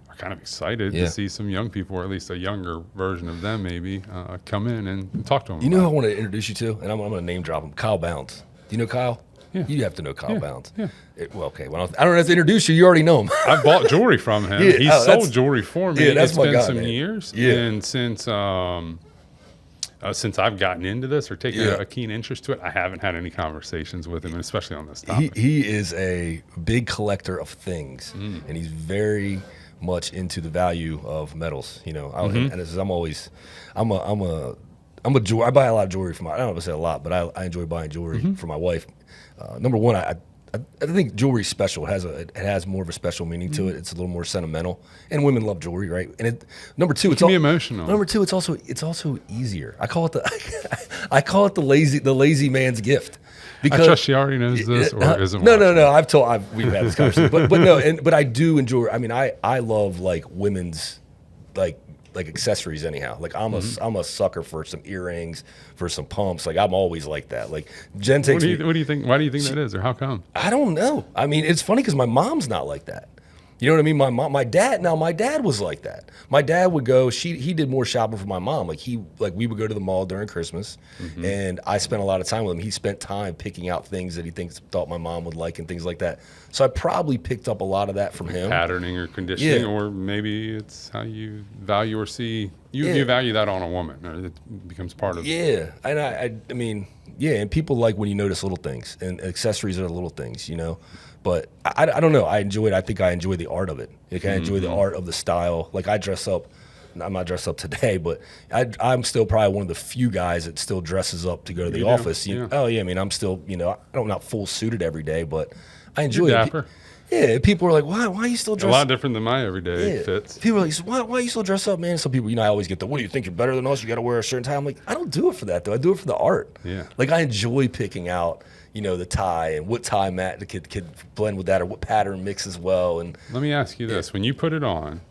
are kind of excited to see some young people, or at least a younger version of them maybe, come in and talk to them. You know who I want to introduce you to? And I'm going to name drop him. Kyle Bounds. Do you know Kyle? Yeah. You have to know Kyle Bounds. Yeah. Well, I don't have to introduce you. You already know him. I bought jewelry from him. He sold jewelry for me. Yeah, that's it's my been guy, some man. years. Yeah. And since I've gotten into this or taken a keen interest to it, I haven't had any conversations with him, and especially on this topic. He is a big collector of things, and he's very much into the value of metals. And this is, I buy a lot of jewelry from I don't know if I say a lot, but I enjoy buying jewelry for my wife. Number one, I think jewelry's special. It has more of a special meaning to it. It's a little more sentimental, and women love jewelry, right? And number two, it's can be emotional. Number two, it's also easier. I call it the lazy man's gift. Because I trust she already knows this, or isn't. No. We've had this conversation, but I do enjoy. I mean, I love like women's like accessories anyhow. Like I'm a sucker for some earrings, for some pumps. Like I'm always like that. Like Jen takes What do you think? Why do you think that is, or how come? I don't know. I mean, it's funny because my mom's not like that. You know what I mean? My dad was like that. My dad would go. He did more shopping for my mom. We would go to the mall during Christmas, and I spent a lot of time with him. He spent time picking out things that he thought my mom would like and things like that. So I probably picked up a lot of that from him. Patterning or conditioning, or maybe it's how you value or see. You value that on a woman, or it becomes part of. Yeah, and I mean, and people like when you notice little things, and accessories are the little things, But I don't know. I enjoy it. I think I enjoy the art of it. Like I enjoy the art of the style. Like I dress up. I'm not dressed up today, but I'm still probably one of the few guys that still dresses up to go to the office. Oh yeah. I mean, I'm still. I'm not full suited every day, but I enjoy You're it. dapper. Yeah. People are like, why are you still dressed? A lot different than my everyday fits. People are like, why are you still dressed up, man? Some people, I always get what do you think you're better than us? You got to wear a certain tie. I'm like, I don't do it for that though. I do it for the art. Yeah. Like I enjoy picking out. The tie and what tie mat could blend with that, or what pattern mixes well. And let me ask you this: when you put it on,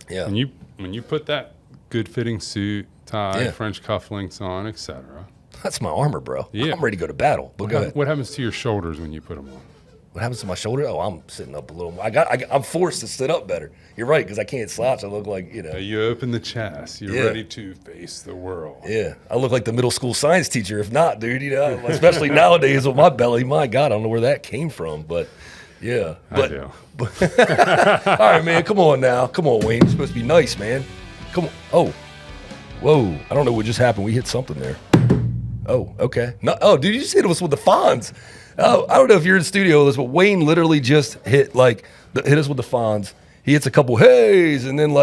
when you put that good fitting suit, tie, French cufflinks on, etc. That's my armor, bro. Yeah. I'm ready to go to battle. But go ahead. What happens to your shoulders when you put them on? What happens to my shoulder? Oh, I'm sitting up a little more. I'm forced to sit up better. You're right, because I can't slouch. I look like, You open the chest. You're ready to face the world. Yeah. I look like the middle school science teacher. If not, dude, especially nowadays with my belly. My God, I don't know where that came from. But, yeah. I do. All right, man. Come on now. Come on, Wayne. You're supposed to be nice, man. Come on. Oh. Whoa. I don't know what just happened. We hit something there. Oh, okay. No, dude, you just hit us with the Fonz. Oh, I don't know if you're in the studio with us, but Wayne literally just hit us with the Fonz. He hits a couple hays, and then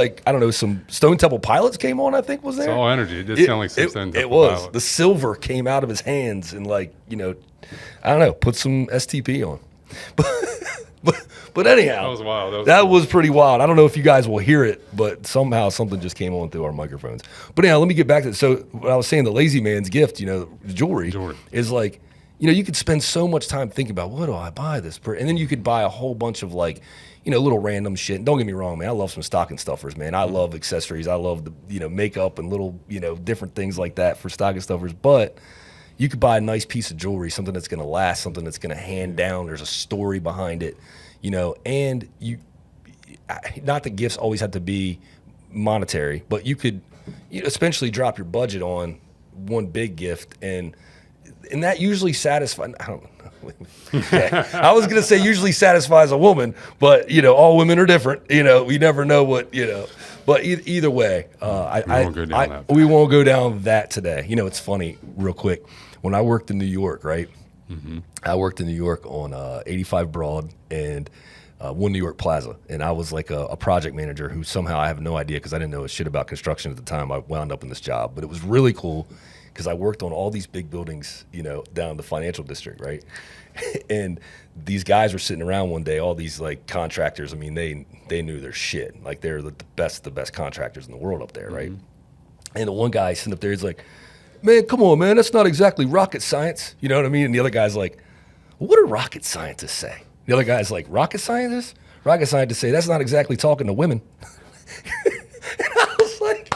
some Stone Temple Pilots came on. I think was there. It's all energy. It did sound like some Stone Temple It was. Pilots. The silver came out of his hands, and I don't know, put some STP on. But anyhow, that was wild. That cool. was pretty wild. I don't know if you guys will hear it, but somehow something just came on through our microphones. But anyhow, let me get back to it. So what I was saying, the lazy man's gift, jewelry is like. You could spend so much time thinking about what do I buy this and then you could buy a whole bunch of little random shit. And don't get me wrong, man. I love some stocking stuffers, man. I love accessories. I love the makeup and little different things like that for stocking stuffers. But you could buy a nice piece of jewelry, something that's gonna last, something that's gonna hand down. There's a story behind it, and not that gifts always have to be monetary, but you could essentially drop your budget on one big gift, and that usually satisfies. I don't know. Yeah. I was gonna say usually satisfies a woman, but all women are different. We never know what. But either way, we won't go down that today. It's funny, real quick. When I worked in New York, right? Mm-hmm. I worked in New York on 85 Broad and One New York Plaza, and I was like a project manager who somehow, I have no idea because I didn't know shit about construction at the time, I wound up in this job. But it was really cool because I worked on all these big buildings, down in the financial district, right? And these guys were sitting around one day, all these like contractors. I mean, they knew their shit. Like they're the best contractors in the world up there, right? Mm-hmm. And the one guy sitting up there, he's like, "Man, come on, man, that's not exactly rocket science." You know what I mean? And the other guy's like, "What do rocket scientists say?" The other guy's like, "Rocket scientists? Rocket scientists say that's not exactly talking to women." And I was like,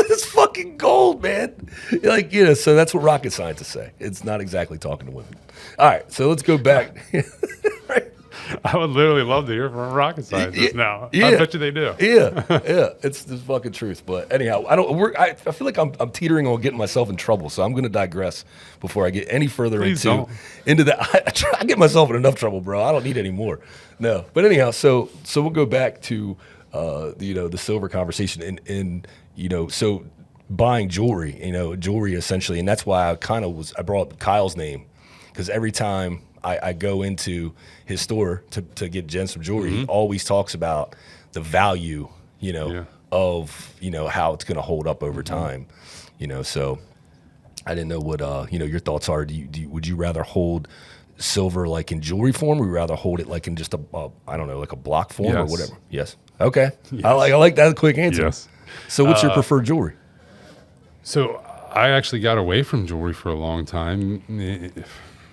"It's fucking gold, man." Like, so that's what rocket scientists say. It's not exactly talking to women. All right, so let's go back. Right? I would literally love to hear from a rocket scientist now. Yeah. I bet you they do. Yeah, it's the fucking truth. But anyhow, I feel like I'm teetering on getting myself in trouble, so I'm going to digress before I get any further into that. I get myself in enough trouble, bro. I don't need any more. No, but anyhow, so we'll go back to the silver conversation and so buying jewelry, jewelry essentially, and that's why I brought up Kyle's name, because every time I go into his store to get Jen some jewelry, he always talks about the value, of, how it's going to hold up over time, so I didn't know what, your thoughts are. Would you rather hold silver like in jewelry form, or would you rather hold it like in just I don't know, like a block form or whatever? Yes. Okay. Yes. I like that quick answer. Yes. So what's your preferred jewelry? So I actually got away from jewelry for a long time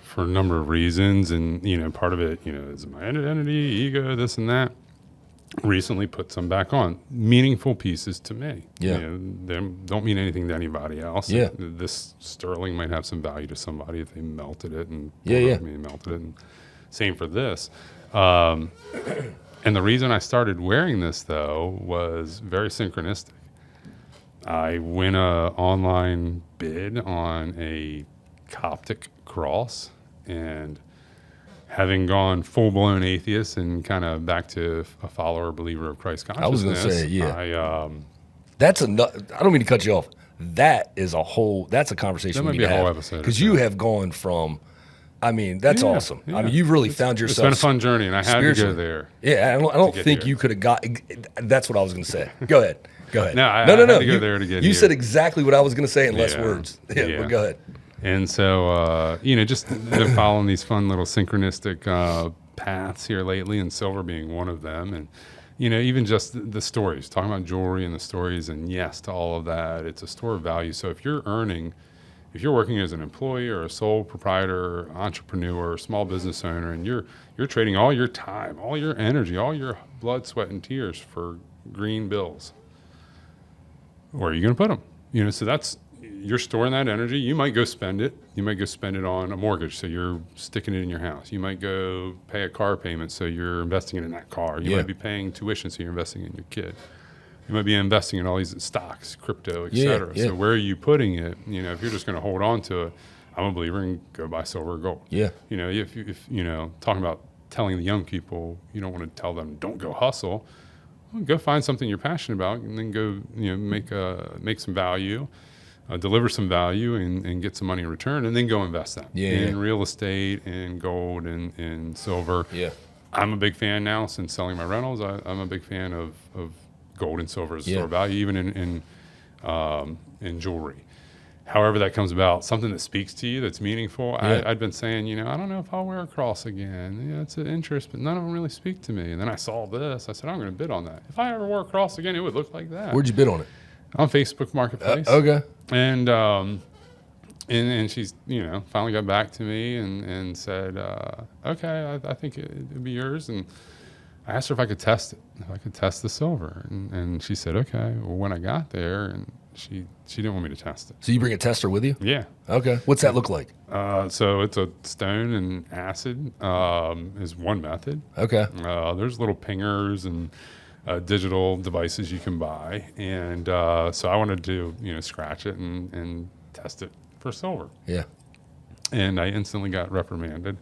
for a number of reasons. And, part of it, is my identity, ego, this and that. Recently put some back on. Meaningful pieces to me. Yeah. They don't mean anything to anybody else. Yeah. This sterling might have some value to somebody if they melted it and melted it. And same for this. And the reason I started wearing this, though, was very synchronistic. I win a online bid on a Coptic cross, and having gone full-blown atheist and kind of back to a follower, believer of Christ consciousness. I was going to say, yeah. That's I don't mean to cut you off. That's a conversation that might be a whole episode. Because you have gone from, that's awesome. Yeah. I mean, you've really found yourself. It's been a fun journey, and I had to go there. Yeah, I don't think you could have got. That's what I was going to say. Go ahead. No, I had to go there to get You here. said exactly what I was going to say in less words. Yeah, but go ahead. And so, just been following these fun little synchronistic paths here lately, and silver being one of them. And, even just the stories, talking about jewelry and the stories, and yes to all of that. It's a store of value. So if you're working as an employee or a sole proprietor, entrepreneur, small business owner, and you're trading all your time, all your energy, all your blood, sweat, and tears for green bills, where are you going to put them? So you're storing that energy. You might go spend it. You might go spend it on a mortgage, so you're sticking it in your house. You might go pay a car payment, so you're investing it in that car. You might be paying tuition, so you're investing in your kid. You might be investing in all these stocks, crypto, et cetera. Yeah. So where are you putting it? If you're just going to hold on to it, I'm a believer in go buy silver or gold. Yeah. If talking about telling the young people, you don't want to tell them don't go hustle. Well, go find something you're passionate about, and then go make some value. Deliver some value and get some money in return, and then go invest that in real estate and gold and silver. Yeah. I'm a big fan now, since selling my rentals. I'm a big fan of gold and silver as a store of value, even in jewelry. However that comes about, something that speaks to you, that's meaningful. Yeah. I'd been saying, I don't know if I'll wear a cross again. Yeah, it's an interest, but none of them really speak to me. And then I saw this. I said, I'm going to bid on that. If I ever wore a cross again, it would look like that. Where'd you bid on it? On Facebook Marketplace. Okay. And she's, finally got back to me and said, okay, I think it'd be yours. And I asked her if I could test it, if I could test the silver. And she said, okay. Well, when I got there, and she didn't want me to test it. So you bring a tester with you? Yeah. Okay. What's that look like? So it's a stone and acid is one method. Okay. There's little pingers and digital devices you can buy, and so I wanted to scratch it and test it for silver. Yeah. And I instantly got reprimanded,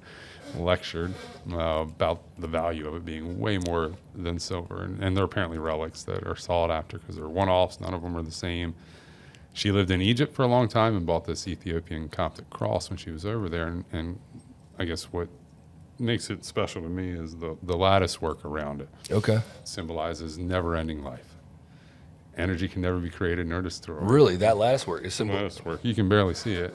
lectured about the value of it being way more than silver. And they're apparently relics that are sought after because they're one-offs. None of them are the same. She lived in Egypt for a long time and bought this Ethiopian Coptic cross when she was over there. And I guess what makes it special to me is the lattice work around it. Okay. It symbolizes never-ending life. Energy can never be created nor destroyed. Really? That lattice work is simple. Lattice work. You can barely see it.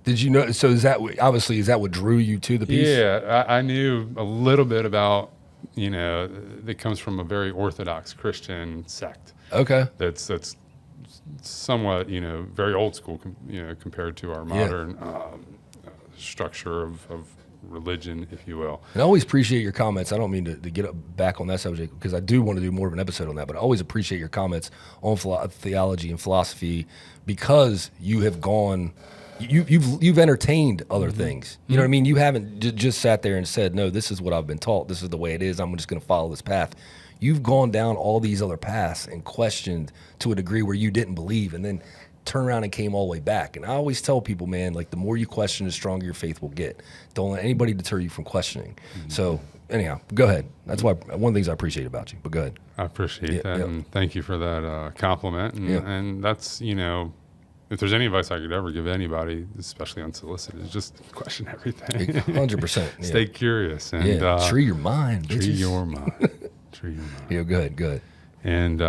Did you know? So is that what drew you to the piece? Yeah, I knew a little bit about, it comes from a very Orthodox Christian sect. Okay. That's somewhat, very old school, compared to our modern structure of religion, if you will. And I always appreciate your comments. I don't mean to get back on that subject because I do want to do more of an episode on that, but I always appreciate your comments on theology and philosophy because you have gone... You've entertained other things. You know what I mean? You haven't just sat there and said, no, this is what I've been taught. This is the way it is. I'm just going to follow this path. You've gone down all these other paths and questioned to a degree where you didn't believe and then turn around and came all the way back. And I always tell people, man, like the more you question, the stronger your faith will get. Don't let anybody deter you from questioning. So anyhow, go ahead. That's why one of the things I appreciate about you, but go ahead. I appreciate that. And thank you for that compliment. And that's, if there's any advice I could ever give anybody, especially unsolicited, is just question everything. 100%. Stay curious. And tree your mind, bitches. Tree your mind. Tree your mind. Yeah, go ahead. And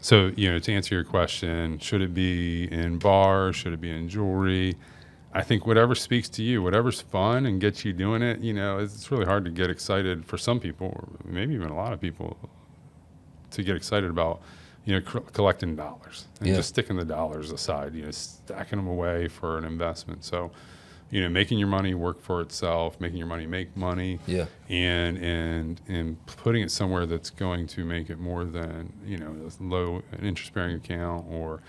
so, to answer your question, should it be in bars? Should it be in jewelry? I think whatever speaks to you, whatever's fun and gets you doing it, it's really hard to get excited for some people, or maybe even a lot of people, to get excited about collecting dollars and just sticking the dollars aside, stacking them away for an investment. So, making your money work for itself, making your money make money, and putting it somewhere that's going to make it more than a low interest bearing account or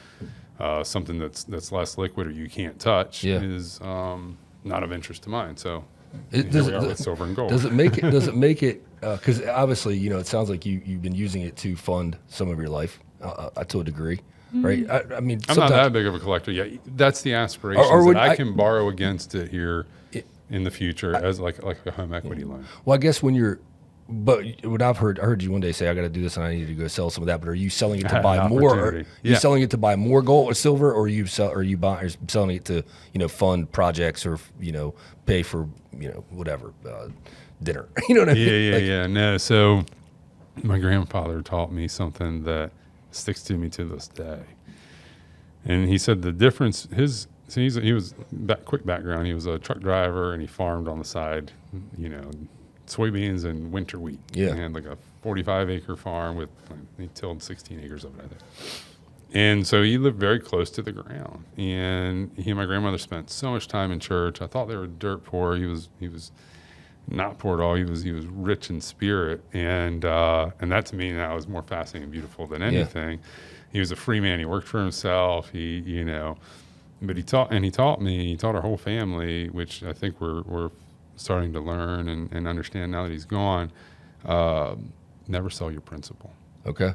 something that's less liquid or you can't touch is not of interest to mine. So here we are with silver and gold. Does it make it? Because obviously, it sounds like you've been using it to fund some of your life to a degrry, right? I mean, I'm not that big of a collector yet. That's the aspiration. That I can borrow against it here in the future as like a home equity loan. Well, I guess but what I heard you one day say, I got to do this and I need to go sell some of that. But are you selling it to buy more? Are you selling it to buy more gold or silver, or are you selling it to fund projects or pay for whatever dinner? You know what I mean? No. So my grandfather taught me something that sticks to me to this day, and he said the difference. He was quick background. He was a truck driver and he farmed on the side, soybeans and winter wheat. Yeah. He had like a 45-acre farm he tilled 16 acres of it, I think. And so he lived very close to the ground. And he and my grandmother spent so much time in church. I thought they were dirt poor. He was not poor at all. He was rich in spirit. And that to me now is more fascinating and beautiful than anything. Yeah. He was a free man. He worked for himself. But he taught our whole family, which I think we're starting to learn and understand now that he's gone. Never sell your principal. Okay.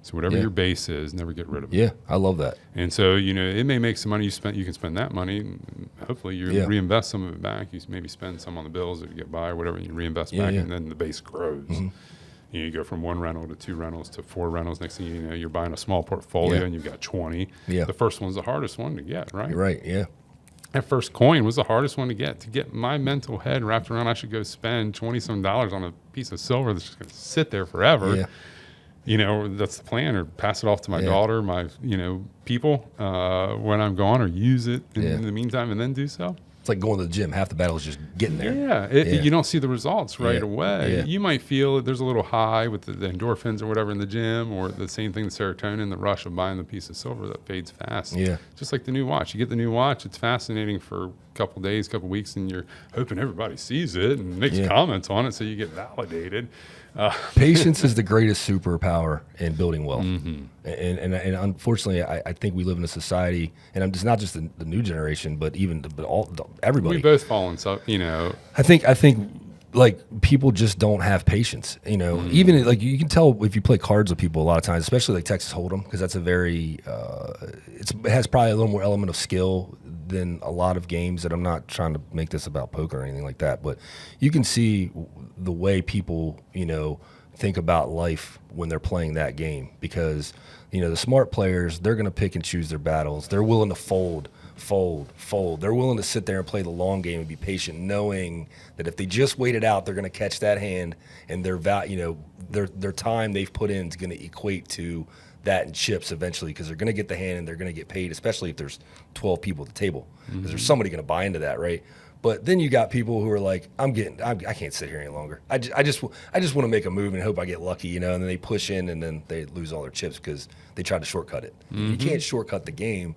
So whatever your base is, never get rid of it. Yeah, I love that. And so, it may make some money you can spend that money. And hopefully you reinvest some of it back. You maybe spend some on the bills that you get by or whatever, and you reinvest back, and then the base grows. Mm-hmm. You go from 1 rental to 2 rentals to 4 rentals. Next thing you know, you're buying a small portfolio and you've got 20. Yeah. The first one's the hardest one to get, right? You're right, yeah. That first coin was the hardest one to get. To get my mental head wrapped around, I should go spend $20-some on a piece of silver that's just going to sit there forever. Yeah. That's the plan, or pass it off to my daughter, my, people when I'm gone, or use it in the meantime and then do so. It's like going to the gym. Half the battle is just getting there. Yeah. You don't see the results right away. Yeah. You might feel there's a little high with the endorphins or whatever in the gym, or the same thing, the serotonin, the rush of buying the piece of silver that fades fast. Yeah. Just like the new watch. You get the new watch. It's fascinating for couple days, couple weeks, and you're hoping everybody sees it and makes comments on it so you get validated. Patience is the greatest superpower in building wealth. And unfortunately, I think we live in a society, and it's not just the new generation, but even everybody. We both fall in some, I think like people just don't have patience. Even like you can tell if you play cards with people a lot of times, especially like Texas Hold'em, because that's a very it has probably a little more element of skill than a lot of games. That I'm not trying to make this about poker or anything like that, but you can see the way people think about life when they're playing that game, because the smart players, they're going to pick and choose their battles. They're willing to fold. They're willing to sit there and play the long game and be patient, knowing that if they just wait it out, they're going to catch that hand, and their time they've put in is going to equate to that in chips eventually, because they're going to get the hand and they're going to get paid, especially if there's 12 people at the table, because there's somebody going to buy into that, right? But then you got people who are like, I can't sit here any longer. I just want to make a move and hope I get lucky, and then they push in and then they lose all their chips because they tried to shortcut it. You can't shortcut the game.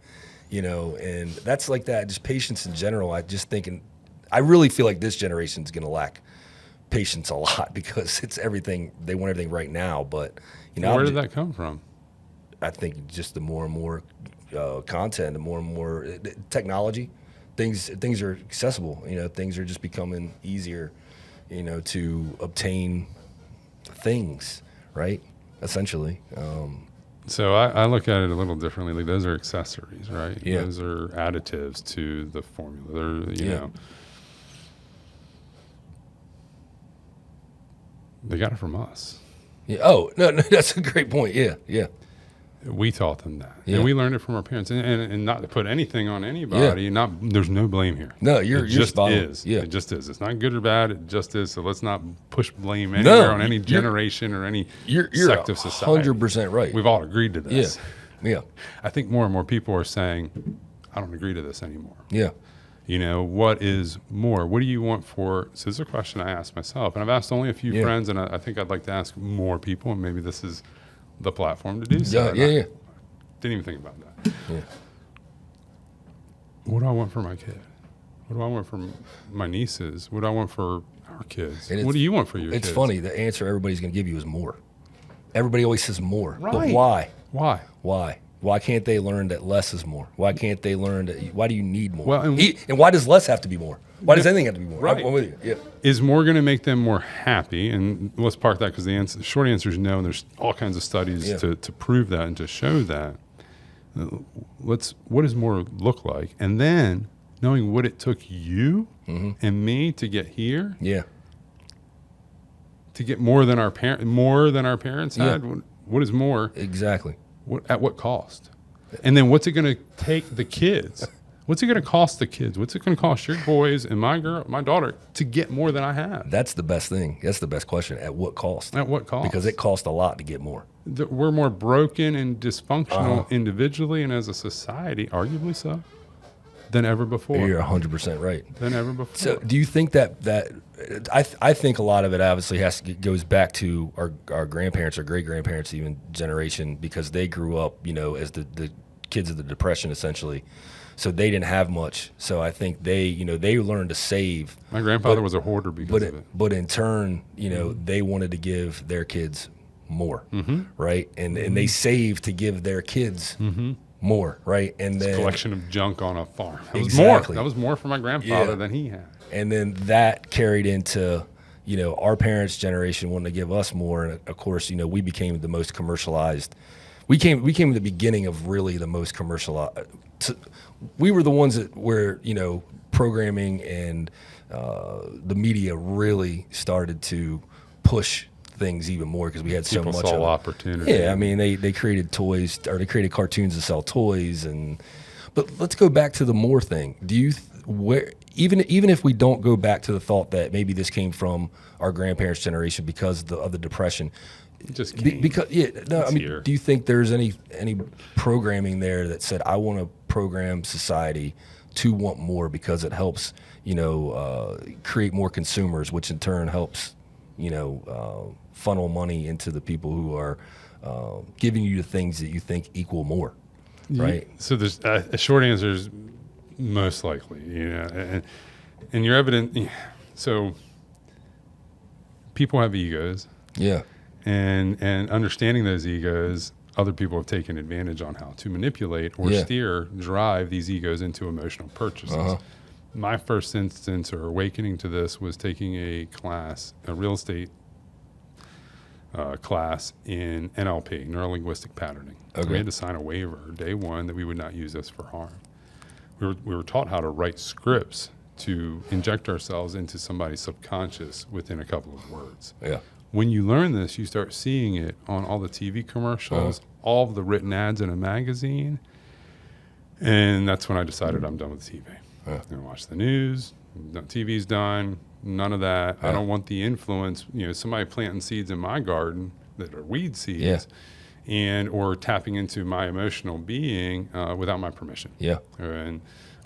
And that's like that, just patience in general. I really feel like this generation is going to lack patience a lot, because it's everything. They want everything right now. But, where did that come from? I think just the more and more content, the more and more technology, things are accessible. Things are just becoming easier, to obtain things, right? Essentially. So I look at it a little differently. Like, those are accessories, right? Yeah. Those are additives to the formula. They're, they got it from us. Yeah. Oh, no, that's a great point. Yeah. We taught them that, Yeah. and we learned it from our parents. And not to put anything on anybody. There's no blame here. No, you're just spot on. is. Yeah. It just is. It's not good or bad. It just is. So let's not push blame anywhere on any generation or any sect of society. 100% right. We've all agreed to this. Yeah. I think more and more people are saying, I don't agree to this anymore. Yeah. What is more? What do you want for? So this is a question I asked myself, and I've asked only a few friends, and I think I'd like to ask more people, and maybe this is the platform to do so. Yeah. Didn't even think about that. Yeah. What do I want for my kid? What do I want for my nieces? What do I want for our kids? What do you want for your kids? It's funny. The answer everybody's going to give you is more. Everybody always says more. Right. But why? Why? Why can't they learn that less is more? Why can't they learn that? Why do you need more? Well, and why does less have to be more? Why does anything have to be more? Right. I'm with you. Yeah. Is more going to make them more happy? And let's park that, because the short answer is no. And there's all kinds of studies to prove that and to show that. What does more look like? And then knowing what it took you and me to get here. Yeah. To get more than our parents had. What is more? Exactly. At what cost? And then what's it going to take the kids? What's it going to cost the kids? What's it going to cost your boys and my daughter to get more than I have? That's the best thing. That's the best question. At what cost? At what cost? Because it costs a lot to get more. We're more broken and dysfunctional individually and as a society, arguably so, than ever before. You're 100% right. Than ever before. So do you think that I think a lot of it obviously goes back to our grandparents or great grandparents, even generation, because they grew up, as the kids of the Depression essentially. So they didn't have much. So I think they learned to save. My grandfather was a hoarder because of it. But in turn, they wanted to give their kids more, right? And they saved to give their kids more, right? And then a collection of junk on a farm. That exactly. That was more for my grandfather than he had. And then that carried into, our parents' generation wanting to give us more. And of course, we became the most commercialized. We came the beginning of really the most commercialized. We were the ones that were, programming and the media really started to push things even more because we had so much saw opportunity. Yeah, I mean, they created toys, or they created cartoons to sell toys. But let's go back to the more thing. Do you even if we don't go back to the thought that maybe this came from our grandparents' generation because of the Depression? Just because do you think there's any programming there that said I want to program society to want more because it helps create more consumers, which in turn helps funnel money into the people who are giving you the things that you think equal more, right? So there's a short answer is Most likely, and you're evident. So people have egos, Yeah. and understanding those egos, other people have taken advantage on how to manipulate or drive these egos into emotional purchases. My first instance or awakening to this was taking a real estate class in NLP, neuro-linguistic patterning. Okay. We had to sign a waiver day one that we would not use this for harm. We were taught how to write scripts to inject ourselves into somebody's subconscious within a couple of words. Yeah. When you learn this, you start seeing it on all the TV commercials, all of the written ads in a magazine, and that's when I decided I'm done with TV. I'm going to watch the news. TV's done. None of that. I don't want the influence. Somebody planting seeds in my garden that are weed seeds, or tapping into my emotional being without my permission. Yeah,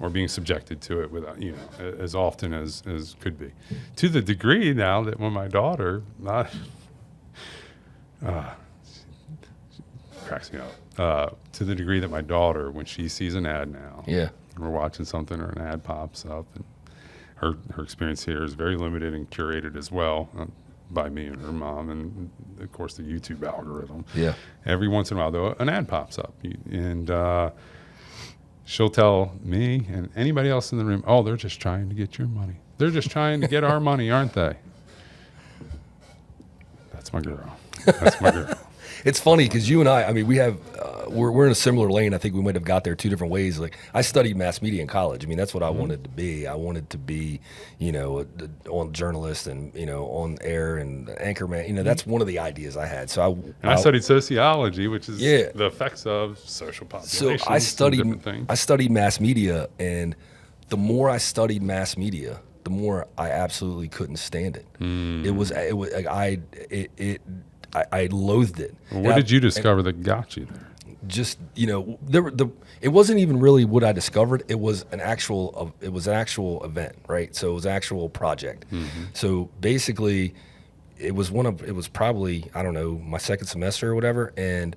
or being subjected to it without, as often as could be. To the degree now that when my daughter, cracks me up. To the degree that my daughter, when she sees an ad now, we're watching something or an ad pops up, and her experience here is very limited and curated as well by me and her mom, and of course the YouTube algorithm. Yeah. Every once in a while, though, an ad pops up, and she'll tell me and anybody else in the room, "Oh, they're just trying to get your money. They're just trying to get our money, aren't they?" That's my girl. That's my girl. It's funny because you and I mean, we have, we're in a similar lane. I think we might have got there two different ways. Like, I studied mass media in college. I mean, that's what I wanted to be. I wanted to be, on journalist and, on air and anchorman. That's one of the ideas I had. So I studied sociology, which is the effects of social populations. So I studied mass media, and the more I studied mass media, the more I absolutely couldn't stand it. I loathed it. Well, what did you discover that got you there? Just it wasn't even really what I discovered. It was an actual event, right? So it was an actual project. So basically, it was probably, I don't know, my second semester or whatever, and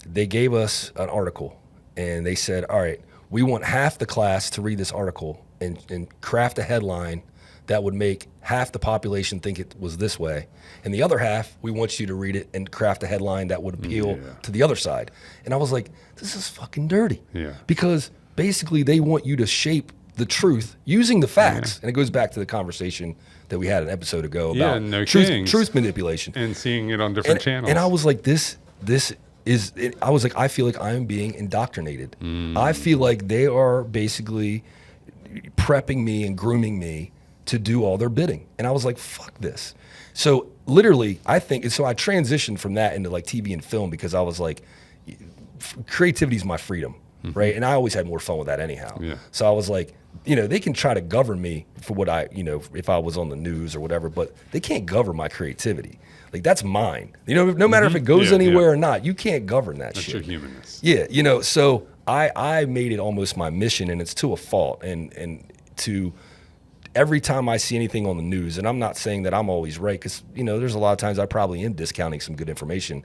they gave us an article, and they said, all right, we want half the class to read this article and craft a headline that would make half the population think it was this way, and the other half, we want you to read it and craft a headline that would appeal to the other side. And I was like, this is fucking dirty. Yeah. Because basically they want you to shape the truth using the facts. And it goes back to the conversation that we had an episode ago about truth manipulation. And seeing it on different channels. And I was like, I feel like I'm being indoctrinated. I feel like they are basically prepping me and grooming me to do all their bidding. And I was like, fuck this. So literally, I transitioned from that into like TV and film, because I was like, creativity is my freedom, right? And I always had more fun with that anyhow. Yeah. So I was like, they can try to govern me for what if I was on the news or whatever, but they can't govern my creativity. Like, that's mine. No matter if it goes anywhere or not, you can't govern that shit. That's your humanness. Yeah, so I made it almost my mission, and it's to a fault, and to every time I see anything on the news, and I'm not saying that I'm always right, because there's a lot of times I probably am discounting some good information,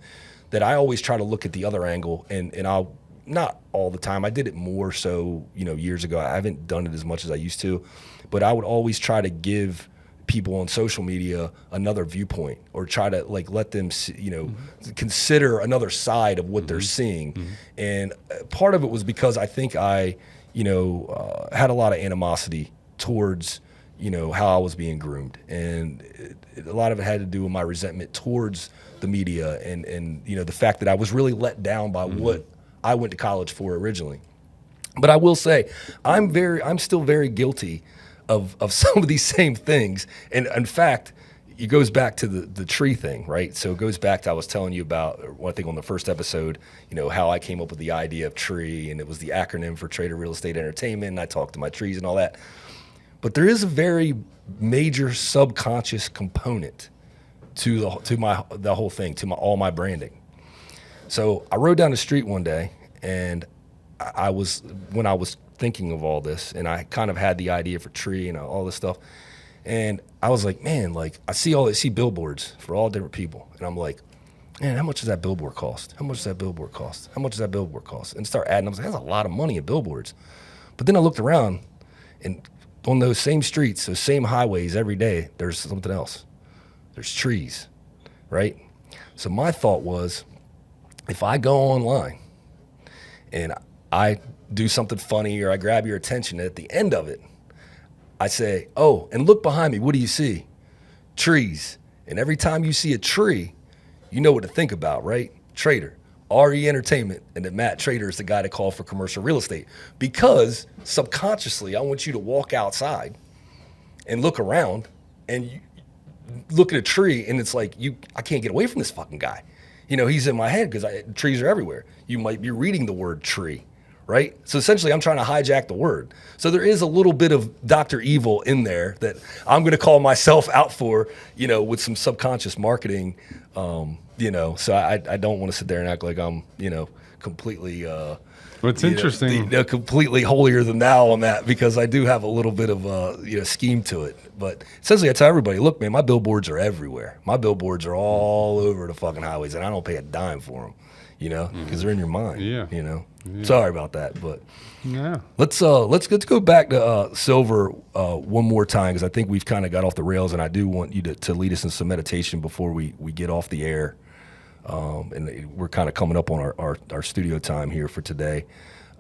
that I always try to look at the other angle, and I'll, not all the time, I did it more so years ago. I haven't done it as much as I used to, but I would always try to give people on social media another viewpoint, or try to let them consider another side of what they're seeing. And part of it was because I think I had a lot of animosity towards how I was being groomed, and a lot of it had to do with my resentment towards the media, and the fact that I was really let down by what I went to college for originally. But I will say, I'm still very guilty of some of these same things, and in fact, it goes back to the tree thing, right? So it goes back to, I was telling you about, I think on the first episode, how I came up with the idea of tree, and it was the acronym for Trader Real Estate Entertainment, and I talked to my trees and all that. But there is a very major subconscious component to the whole thing, to all my branding. So I rode down the street one day, and when I was thinking of all this, and I kind of had the idea for tree and all this stuff, and I was like, man, I see billboards for all different people, and I'm like, man, how much does that billboard cost? How much does that billboard cost? How much does that billboard cost? And start adding. I was like, that's a lot of money in billboards. But then I looked around. And on those same streets, those same highways every day, there's something else. There's trees, right? So my thought was, if I go online and I do something funny or I grab your attention, at the end of it, I say, oh, and look behind me, what do you see? Trees. And every time you see a tree, you know what to think about, right? Trader, RE Entertainment, and that Matt Trader is the guy to call for commercial real estate. Because subconsciously, I want you to walk outside and look around and you look at a tree, and it's like, I can't get away from this fucking guy. You know, he's in my head because trees are everywhere. You might be reading the word tree, right? So essentially, I'm trying to hijack the word. So there is a little bit of Dr. Evil in there that I'm going to call myself out for, you know, with some subconscious marketing, you know. So I don't want to sit there and act like I'm, you know, completely What's interesting, completely holier than thou on that, because I do have a little bit of you know, scheme to it. But essentially, I tell everybody, look, man, my billboards are everywhere. My billboards are all over the fucking highways, and I don't pay a dime for them, you know, because they're in your mind. Yeah. You know. Yeah. Sorry about that, but yeah. Let's go back to silver one more time, because I think we've kind of got off the rails, and I do want you to lead us in some meditation before we get off the air. And we're kind of coming up on our studio time here for today.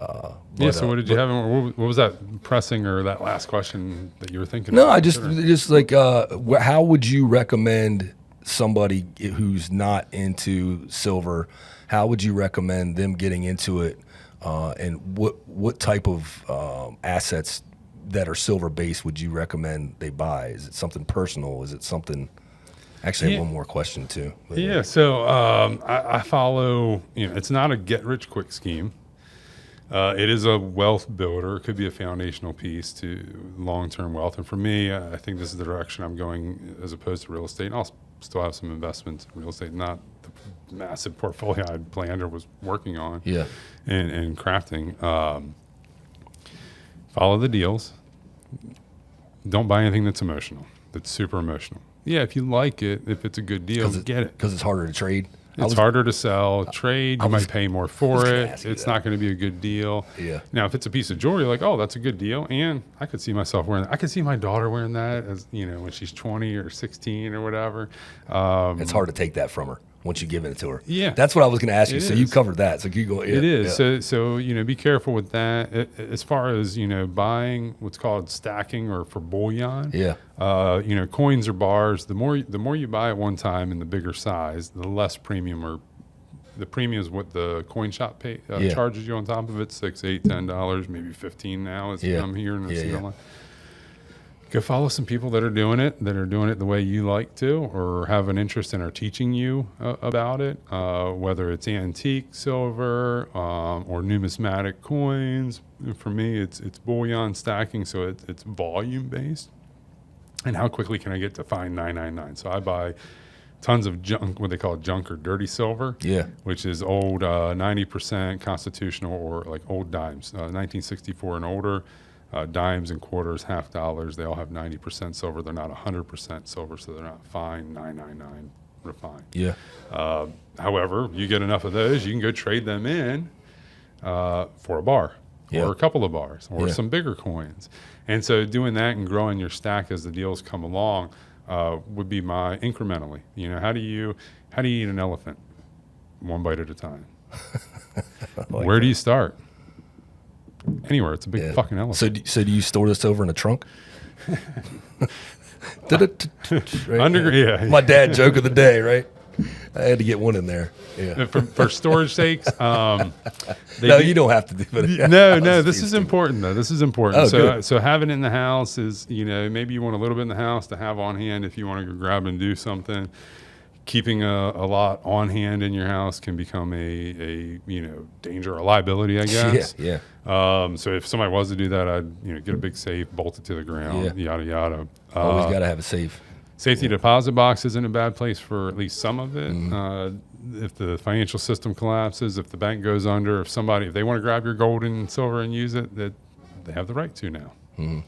So what did you have? What was that pressing or that last question that you were thinking? No, I just like, how would you recommend somebody who's not into silver? How would you recommend them getting into it? And what type of assets that are silver based would you recommend they buy? Is it something personal? Is it something? Actually, I have one more question too. Yeah, so I follow, you know, it's not a get-rich-quick scheme. It is a wealth builder. It could be a foundational piece to long-term wealth. And for me, I think this is the direction I'm going as opposed to real estate. And I'll still have some investments in real estate, not the massive portfolio I planned or was working on and crafting. Follow the deals. Don't buy anything that's emotional, that's super emotional. Yeah, if you like it, if it's a good deal, get it. Because it's harder to trade? It's harder to sell. Trade, you might pay more for it. It's not going to be a good deal. Yeah. Now, if it's a piece of jewelry, like, oh, that's a good deal. And I could see myself wearing that. I could see my daughter wearing that, as you know, when she's 20 or 16 or whatever. It's hard to take that from her once you give it to her. Yeah. That's what I was going to ask you. So you covered that. So you go. Yeah, it is. Yeah. So, you know, be careful with that. As far as, you know, buying what's called stacking or for bullion. Yeah. You know, coins or bars, the more you buy at one time in the bigger size, the less premium, or the premium is what the coin shop charges you on top of it, $6, $8, $10, maybe $15 now as I'm here in the Go follow some people that are doing it the way you like to, or have an interest and are teaching you about it, whether it's antique silver or numismatic coins. And for me, it's bullion stacking, so it's volume based. And how quickly can I get to find 999? So I buy tons of junk, what they call junk or dirty silver, which is old 90% constitutional or like old dimes, 1964 and older. Dimes and quarters, half dollars, they all have 90% silver. They're not 100% silver, so they're not fine, 999 refined. Yeah. However, you get enough of those, you can go trade them in for a bar or a couple of bars or some bigger coins. And so doing that and growing your stack as the deals come along would be my incrementally. You know, how do you eat an elephant? One bite at a time. Where do you start? Anywhere. It's a big fucking elephant. So do you store this over in a trunk? Right? My dad joke of the day, right? I had to get one in there. Yeah. For storage sakes. No, you don't have to do it. No. This is important though. This is important. Oh, so having it in the house is, you know, maybe you want a little bit in the house to have on hand if you want to go grab and do something. Keeping a lot on hand in your house can become a you know, danger or liability, I guess. Yeah. So if somebody was to do that, I'd, you know, get a big safe, bolt it to the ground, yada yada. Always got to have a safe. Safety deposit box isn't a bad place for at least some of it. Mm-hmm. If the financial system collapses, if the bank goes under, if they want to grab your gold and silver and use it, that they have the right to now. Mm-hmm.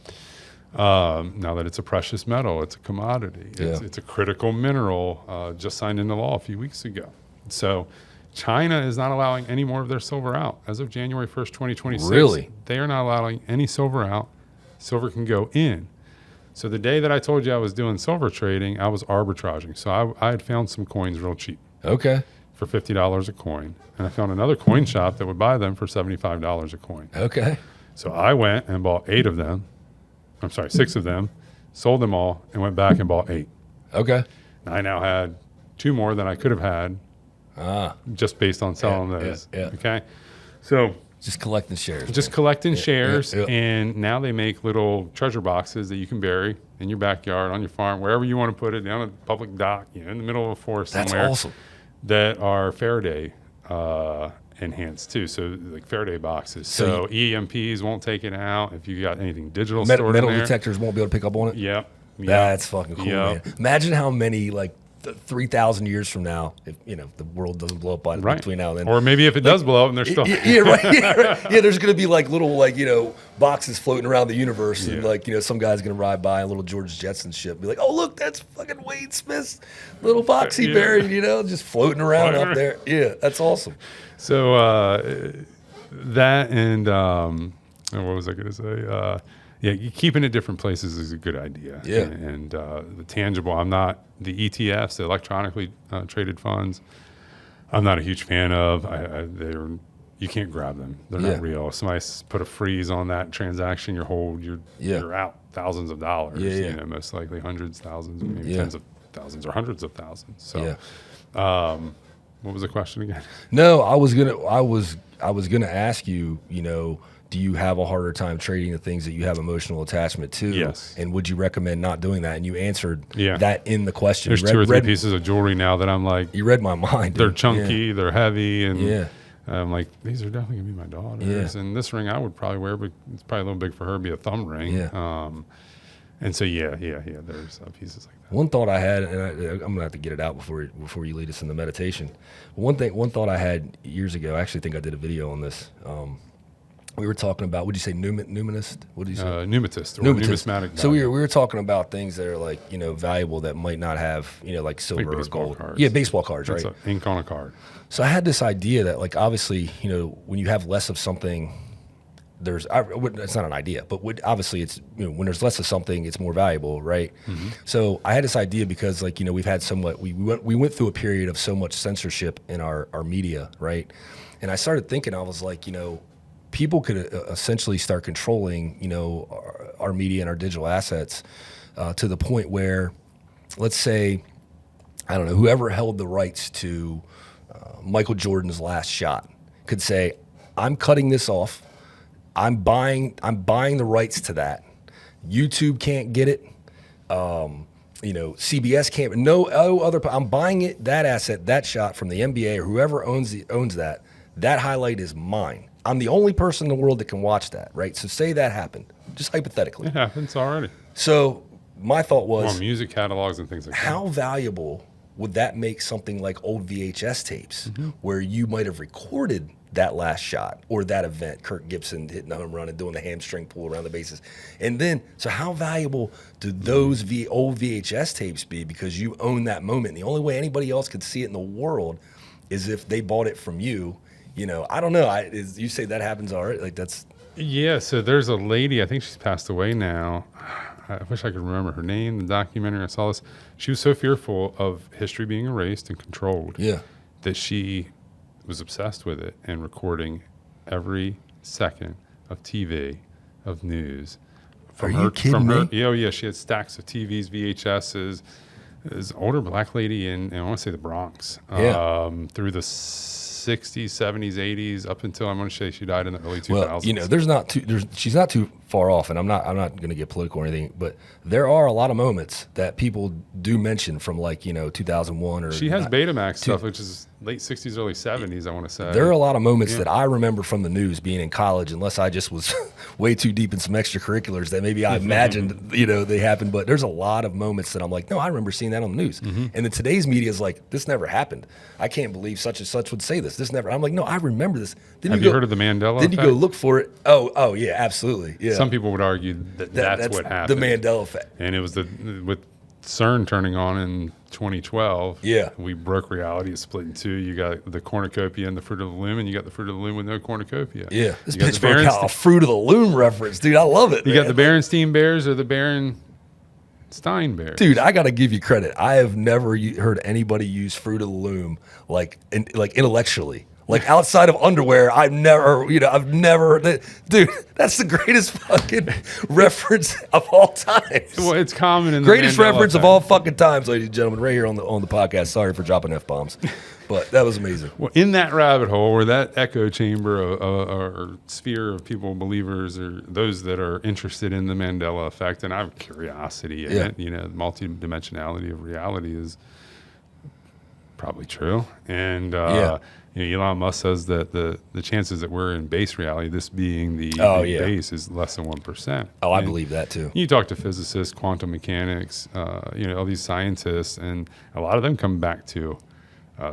Now that it's a precious metal, it's a commodity, it's a critical mineral, just signed into law a few weeks ago. So China is not allowing any more of their silver out. As of January 1st, 2026, really? They are not allowing any silver out silver can go in. So the day that I told you I was doing silver trading, I was arbitraging. So I had found some coins real cheap. Okay. For $50 a coin. And I found another coin shop that would buy them for $75 a coin. Okay. So I went and bought 6 of them, sold them all, and went back and bought 8. Okay. And I now had 2 more than I could have had just based on selling those. Yeah. Okay. So just collecting shares. Just collecting shares. Yeah. And now they make little treasure boxes that you can bury in your backyard, on your farm, wherever you want to put it, down a public dock, in the middle of a forest somewhere. That's awesome. That are Faraday enhanced too. So like Faraday boxes. So EMPs won't take it out if you got anything digital stored in metal there. detectors won't be able to pick up on it. Yep. That's fucking cool, man. Imagine how many 3,000 years from now, if the world doesn't blow up between now and then, or maybe if it does blow up and they're still there's gonna be little boxes floating around the universe, and some guy's gonna ride by a little George Jetson ship, and be like, oh look, that's fucking Wade Smith's little box he buried, just floating around up there. Yeah, that's awesome. So that and what was I gonna say? Keeping it different places is a good idea. Yeah. And the tangible, I'm not, the ETFs, the electronically traded funds, I'm not a huge fan of. You can't grab them. They're not real. If somebody put a freeze on that transaction, you're out thousands of dollars. Most likely hundreds, thousands, maybe tens of thousands or hundreds of thousands. So, what was the question again? No, I was gonna ask you, do you have a harder time trading the things that you have emotional attachment to? Yes. And would you recommend not doing that? And you answered that in the question. There's 2 or 3 pieces of jewelry now that I'm like, you read my mind. They're chunky, they're heavy, and I'm like, these are definitely gonna be my daughter's. And this ring I would probably wear, but it's probably a little big for her, be a thumb ring. And so there's pieces like that. One thought I had, and I'm gonna have to get it out before you lead us into meditation. One thought I had years ago. I actually think I did a video on this. We were talking about, would you say numinist? What did you say? Pneumatist or numismatic. So we were talking about things that are valuable that might not have like silver or gold. Cards. Yeah, baseball cards, right? It's ink on a card. So I had this idea that obviously when you have less of something, it's not an idea, but obviously it's when there's less of something, it's more valuable, right? Mm-hmm. So I had this idea because we've had we went through a period of so much censorship in our media, right? And I started thinking, I was like, people could essentially start controlling, our media and our digital assets to the point where, let's say, I don't know, whoever held the rights to Michael Jordan's last shot could say, I'm cutting this off. I'm buying the rights to that. YouTube can't get it. CBS can't. No other. I'm buying it. That asset, that shot from the NBA or whoever owns that. That highlight is mine. I'm the only person in the world that can watch that, right? So say that happened, just hypothetically. It happens already. So my thought was, music catalogs and things like that. How valuable would that make something like old VHS tapes, where you might have recorded that last shot or that event, Kirk Gibson hitting the home run and doing the hamstring pull around the bases, and then so how valuable do those old VHS tapes be because you own that moment? And the only way anybody else could see it in the world is if they bought it from you. I don't know. You say that happens already? That's... Yeah, so there's a lady, I think she's passed away now. I wish I could remember her name, the documentary, I saw this. She was so fearful of history being erased and controlled that she was obsessed with it and recording every second of TV, of news. Are you kidding me? Yeah, she had stacks of TVs, VHSs. This older black lady in I want to say the Bronx, through the 60s, 70s, 80s, up until I'm going to say she died in the early 2000s. Well, she's not too far off, and I'm not going to get political or anything, but there are a lot of moments that people do mention from 2001 or. She has Betamax stuff, which is late 60s, early 70s, I want to say. There are a lot of moments that I remember from the news being in college, unless I just was way too deep in some extracurriculars that maybe I imagined, they happened. But there's a lot of moments that I'm like, no, I remember seeing that on the news. And then today's media is like, this never happened. I can't believe such and such would say this. This never. I'm like, no, I remember this. Have you heard of the Mandela effect? Then you go look for it. Oh yeah, absolutely. Yeah. Some people would argue that's what happened. The Mandela effect. And it was with CERN turning on in 2012. Yeah. We broke reality. It's split in two. You got the cornucopia and the fruit of the loom, and you got the fruit of the loom with no cornucopia. Yeah. This You got bitch the broke out a Fruit of the Loom reference, dude. I love it. You got the Berenstein Bears or the Berenstein Bears. Dude, I got to give you credit. I have never heard anybody use Fruit of the Loom like intellectually. Like outside of underwear, I've never, dude, that's the greatest fucking reference of all time. Well, it's common in the Greatest Mandela reference of effect. all fucking times, ladies and gentlemen, right here on the podcast. Sorry for dropping F-bombs, but that was amazing. Well, in that rabbit hole, or that echo chamber or sphere of people, believers, or those that are interested in the Mandela effect, and I have curiosity in it. You know, the multidimensionality of reality is probably true. And you know, Elon Musk says that the chances that we're in base reality, this being the base, is less than 1%. Oh, I believe that too. You talk to physicists, quantum mechanics, you know, all these scientists, and a lot of them come back to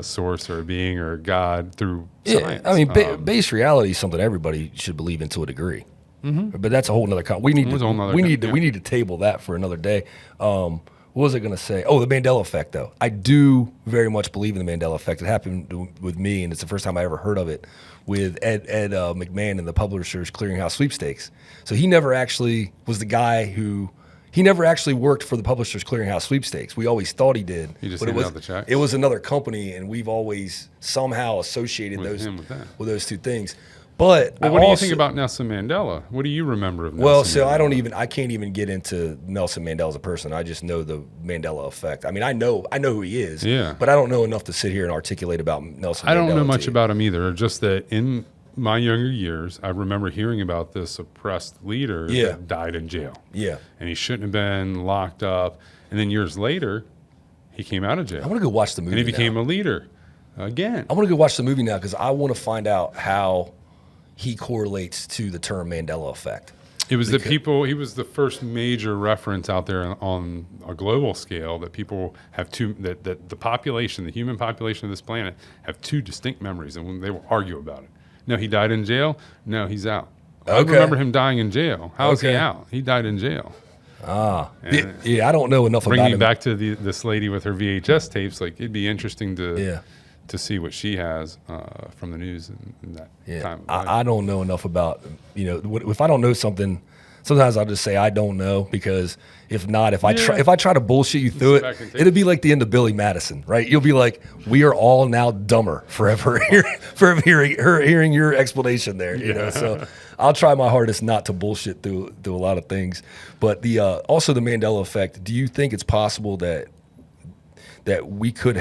source or being or God through science. I mean, base reality is something everybody should believe in to a degree. Mm-hmm. But that's a whole nother. We need to table that for another day. What was I going to say? Oh, the Mandela effect, though. I do very much believe in the Mandela effect. It happened with me, and it's the first time I ever heard of it with Ed McMahon and the Publishers Clearinghouse Sweepstakes. So he never actually was the guy who... He never actually worked for the Publishers Clearinghouse Sweepstakes. We always thought he did. He just handed out the checks. It was another company, and we've always somehow associated with those two things. But what do you think about Nelson Mandela? What do you remember of Nelson Mandela? I can't even get into Nelson Mandela as a person. I just know the Mandela effect. I mean, I know who he is, but I don't know enough to sit here and articulate about Nelson Mandela. I don't know much about him either. Just that in my younger years, I remember hearing about this oppressed leader that died in jail. Yeah. And he shouldn't have been locked up. And then years later, he came out of jail. I want to go watch the movie and he became a leader again. I want to go watch the movie now because I want to find out how he correlates to the term Mandela effect. It was he was the first major reference out there on a global scale that people have that the population, the human population of this planet, have two distinct memories, and when they will argue about it. No, he died in jail. No, he's out. I remember him dying in jail. How is he out? He died in jail. I don't know enough about him. Bringing back to this lady with her VHS tapes, like it'd be interesting to see what she has from the news in that time. I don't know enough about, if I don't know something, sometimes I'll just say I don't know, because if I try to bullshit you through it, it'll be like the end of Billy Madison, right? You'll be like, we are all now dumber forever hearing your explanation there. So I'll try my hardest not to bullshit through a lot of things. But also the Mandela effect. Do you think it's possible that we could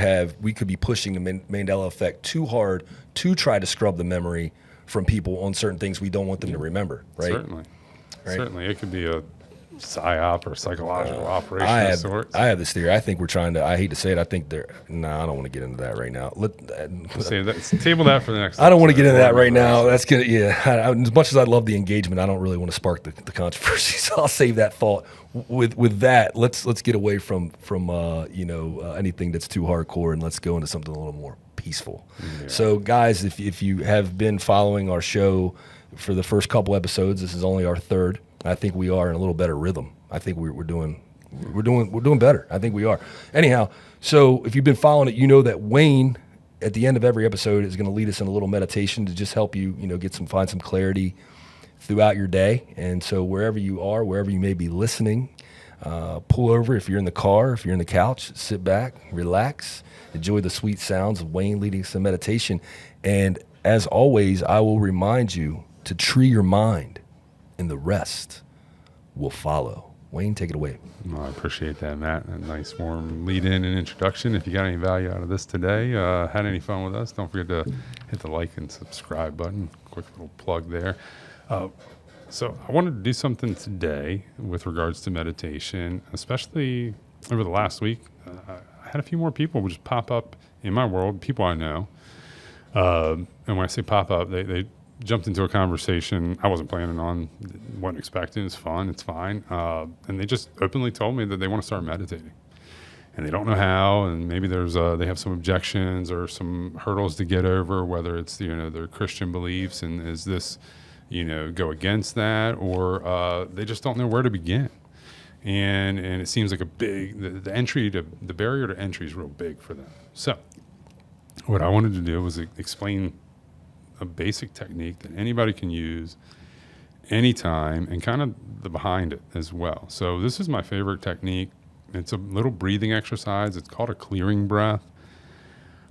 be pushing the Mandela effect too hard to try to scrub the memory from people on certain things we don't want them to remember, right? Certainly. It could be a psyop or psychological operation of sorts. I have this theory. I think we're trying to, I hate to say it, I think I don't want to get into that right now. Table that for the next I don't want to get into that right now. That's gonna, as much as I love the engagement, I don't really want to spark the controversy, so I'll save that thought. With that, let's get away from anything that's too hardcore, and let's go into something a little more peaceful. Yeah. So guys, if you have been following our show for the first couple episodes, this is only our third. I think we are in a little better rhythm. I think we're doing better. I think we are. Anyhow, so if you've been following it, you know that Wayne at the end of every episode is going to lead us in a little meditation to just help you, find some clarity throughout your day. And so wherever you are, wherever you may be listening, pull over. If you're in the car, if you're in the couch, sit back, relax, enjoy the sweet sounds of Wayne leading us in meditation. And as always, I will remind you to tree your mind, and the rest will follow. Wayne, take it away. Well, I appreciate that, Matt. A nice warm lead-in and introduction. If you got any value out of this today, had any fun with us, don't forget to hit the like and subscribe button. Quick little plug there. So I wanted to do something today with regards to meditation, especially over the last week. I had a few more people just pop up in my world, people I know. And when I say pop up, they jumped into a conversation I wasn't planning on, wasn't expecting. It's fun, it's fine. And they just openly told me that they want to start meditating. And they don't know how, and maybe they have some objections or some hurdles to get over, whether it's their Christian beliefs, and is this go against that, or they just don't know where to begin. And it seems like the barrier to entry is real big for them. So what I wanted to do was explain a basic technique that anybody can use anytime, and kind of the behind it as well. So this is my favorite technique. It's a little breathing exercise. It's called a clearing breath.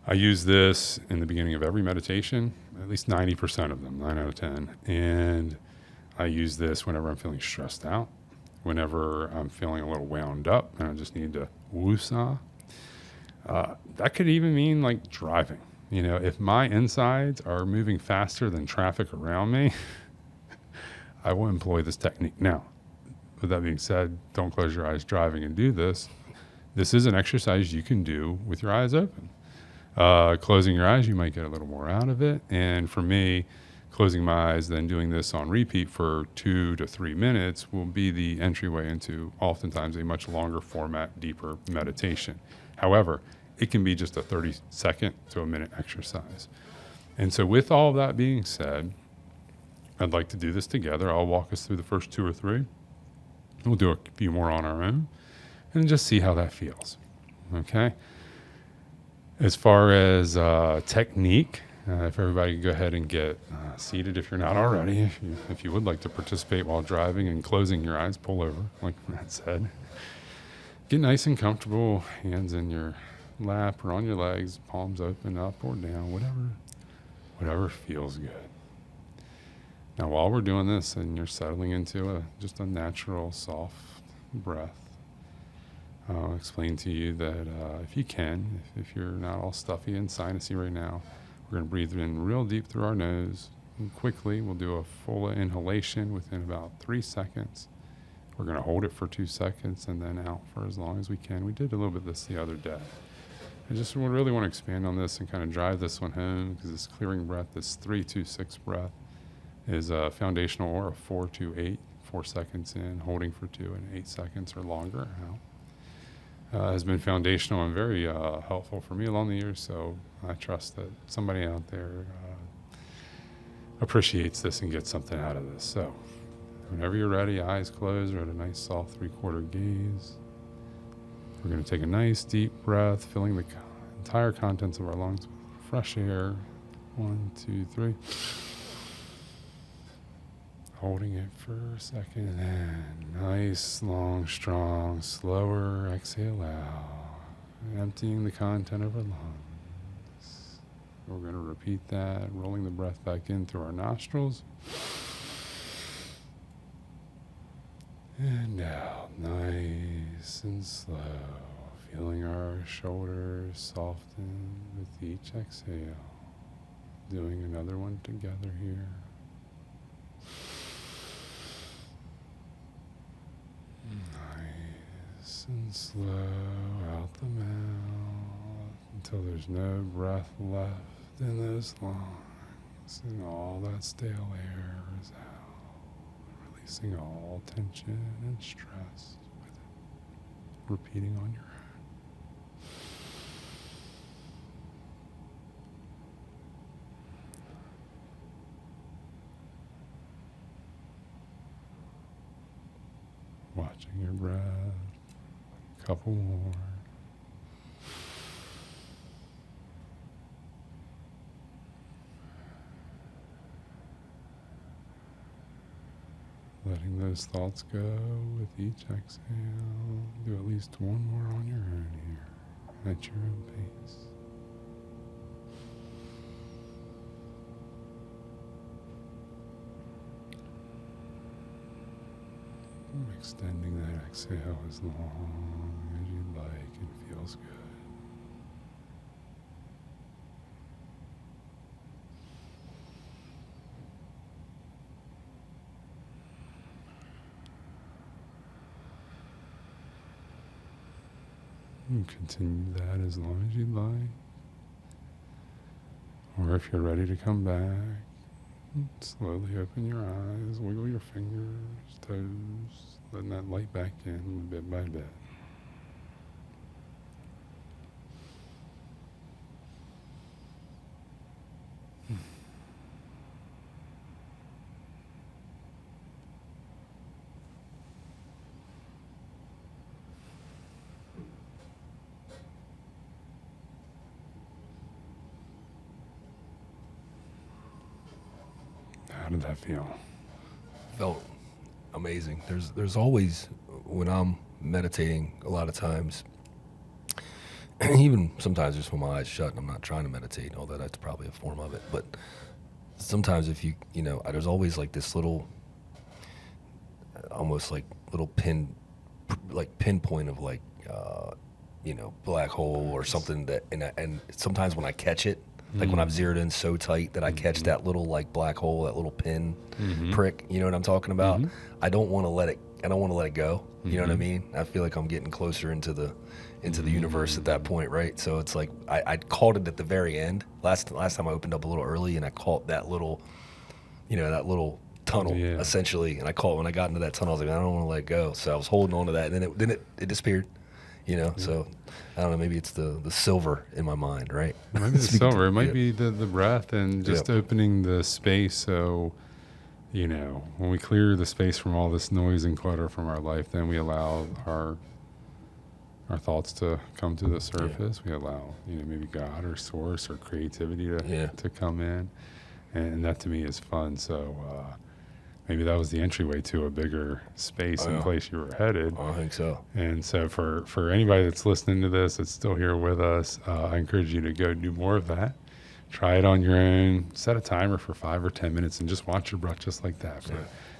I use this in the beginning of every meditation, at least 90% of them, 9 out of 10. And I use this whenever I'm feeling stressed out, whenever I'm feeling a little wound up and I just need to woosah. That could even mean like driving. You know, if my insides are moving faster than traffic around me, I will employ this technique. Now, with that being said, don't close your eyes driving and do this. This is an exercise you can do with your eyes open. Closing your eyes, you might get a little more out of it. And for me, closing my eyes, then doing this on repeat for 2 to 3 minutes will be the entryway into oftentimes a much longer format, deeper meditation. However, it can be just a 30-second to a minute exercise. And so with all of that being said, I'd like to do this together. I'll walk us through the first 2 or 3. We'll do a few more on our own and just see how that feels. Okay? As far as technique, if everybody can go ahead and get seated if you're not already. If you would like to participate while driving and closing your eyes, pull over, like Matt said. Get nice and comfortable, hands in your lap or on your legs, palms open, up or down, whatever feels good. Now, while we're doing this and you're settling into just a natural, soft breath, I'll explain to you that if you can, if you're not all stuffy and sinusy right now, we're going to breathe in real deep through our nose. And quickly, we'll do a full inhalation within about 3 seconds. We're going to hold it for 2 seconds and then out for as long as we can. We did a little bit of this the other day. I just really want to expand on this and kind of drive this one home, because this clearing breath, this 3-2-6 breath, is a foundational, or a 4-2-8, 4 seconds in, holding for 2 and 8 seconds or longer out. Has been foundational and very helpful for me along the years, so I trust that somebody out there appreciates this and gets something out of this. So whenever you're ready, eyes closed or at a nice soft 3/4 gaze, we're going to take a nice deep breath, filling the entire contents of our lungs with fresh air. 1, 2, 3. Holding it for a second, and nice, long, strong, slower exhale out, emptying the content of our lungs. We're going to repeat that, rolling the breath back in through our nostrils. And out, nice and slow, feeling our shoulders soften with each exhale. Doing another one together here. Nice and slow out the mouth until there's no breath left in those lungs, and all that stale air is out, releasing all tension and stress with it. Repeating on your own. Watching your breath. Couple more. Letting those thoughts go with each exhale. Do at least one more on your own here, at your own pace. Extending that exhale as long as you like and feels good. And continue that as long as you like. Or if you're ready to come back, slowly open your eyes, wiggle your fingers, toes, letting that light back in bit by bit. How did that feel? Felt amazing. There's always, when I'm meditating, a lot of times, even sometimes just with my eyes shut and I'm not trying to meditate, although that's probably a form of it, but sometimes if you know, there's always like this little, almost like little pinpoint of like, black hole or something that, and sometimes when I catch it, like when I've zeroed in so tight that I catch that little like black hole, that little pin prick, you know what I'm talking about? I don't want to let it go. You know what I mean? I feel like I'm getting closer into the universe at that point, right? So it's like I caught it at the very end. Last time I opened up a little early, and I caught that little, that little tunnel essentially. And I caught when I got into that tunnel, I was like, I don't want to let it go. So I was holding on to that, and then it disappeared. So I don't know. Maybe it's the silver in my mind, right? It might be the silver. It might be the breath and just opening the space. So, when we clear the space from all this noise and clutter from our life, then we allow our thoughts to come to the surface. We allow, maybe God or source or creativity to come in. And that to me is fun. So maybe that was the entryway to a bigger space and place you were headed. I think so. And so for anybody that's listening to this, that's still here with us, I encourage you to go do more of that. Try it on your own. Set a timer for 5 or 10 minutes and just watch your breath just like that for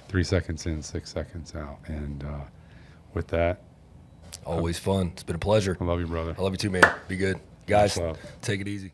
3 seconds in, 6 seconds out. And with that, always fun. It's been a pleasure. I love you, brother. I love you too, man. Be good. Guys, take it easy.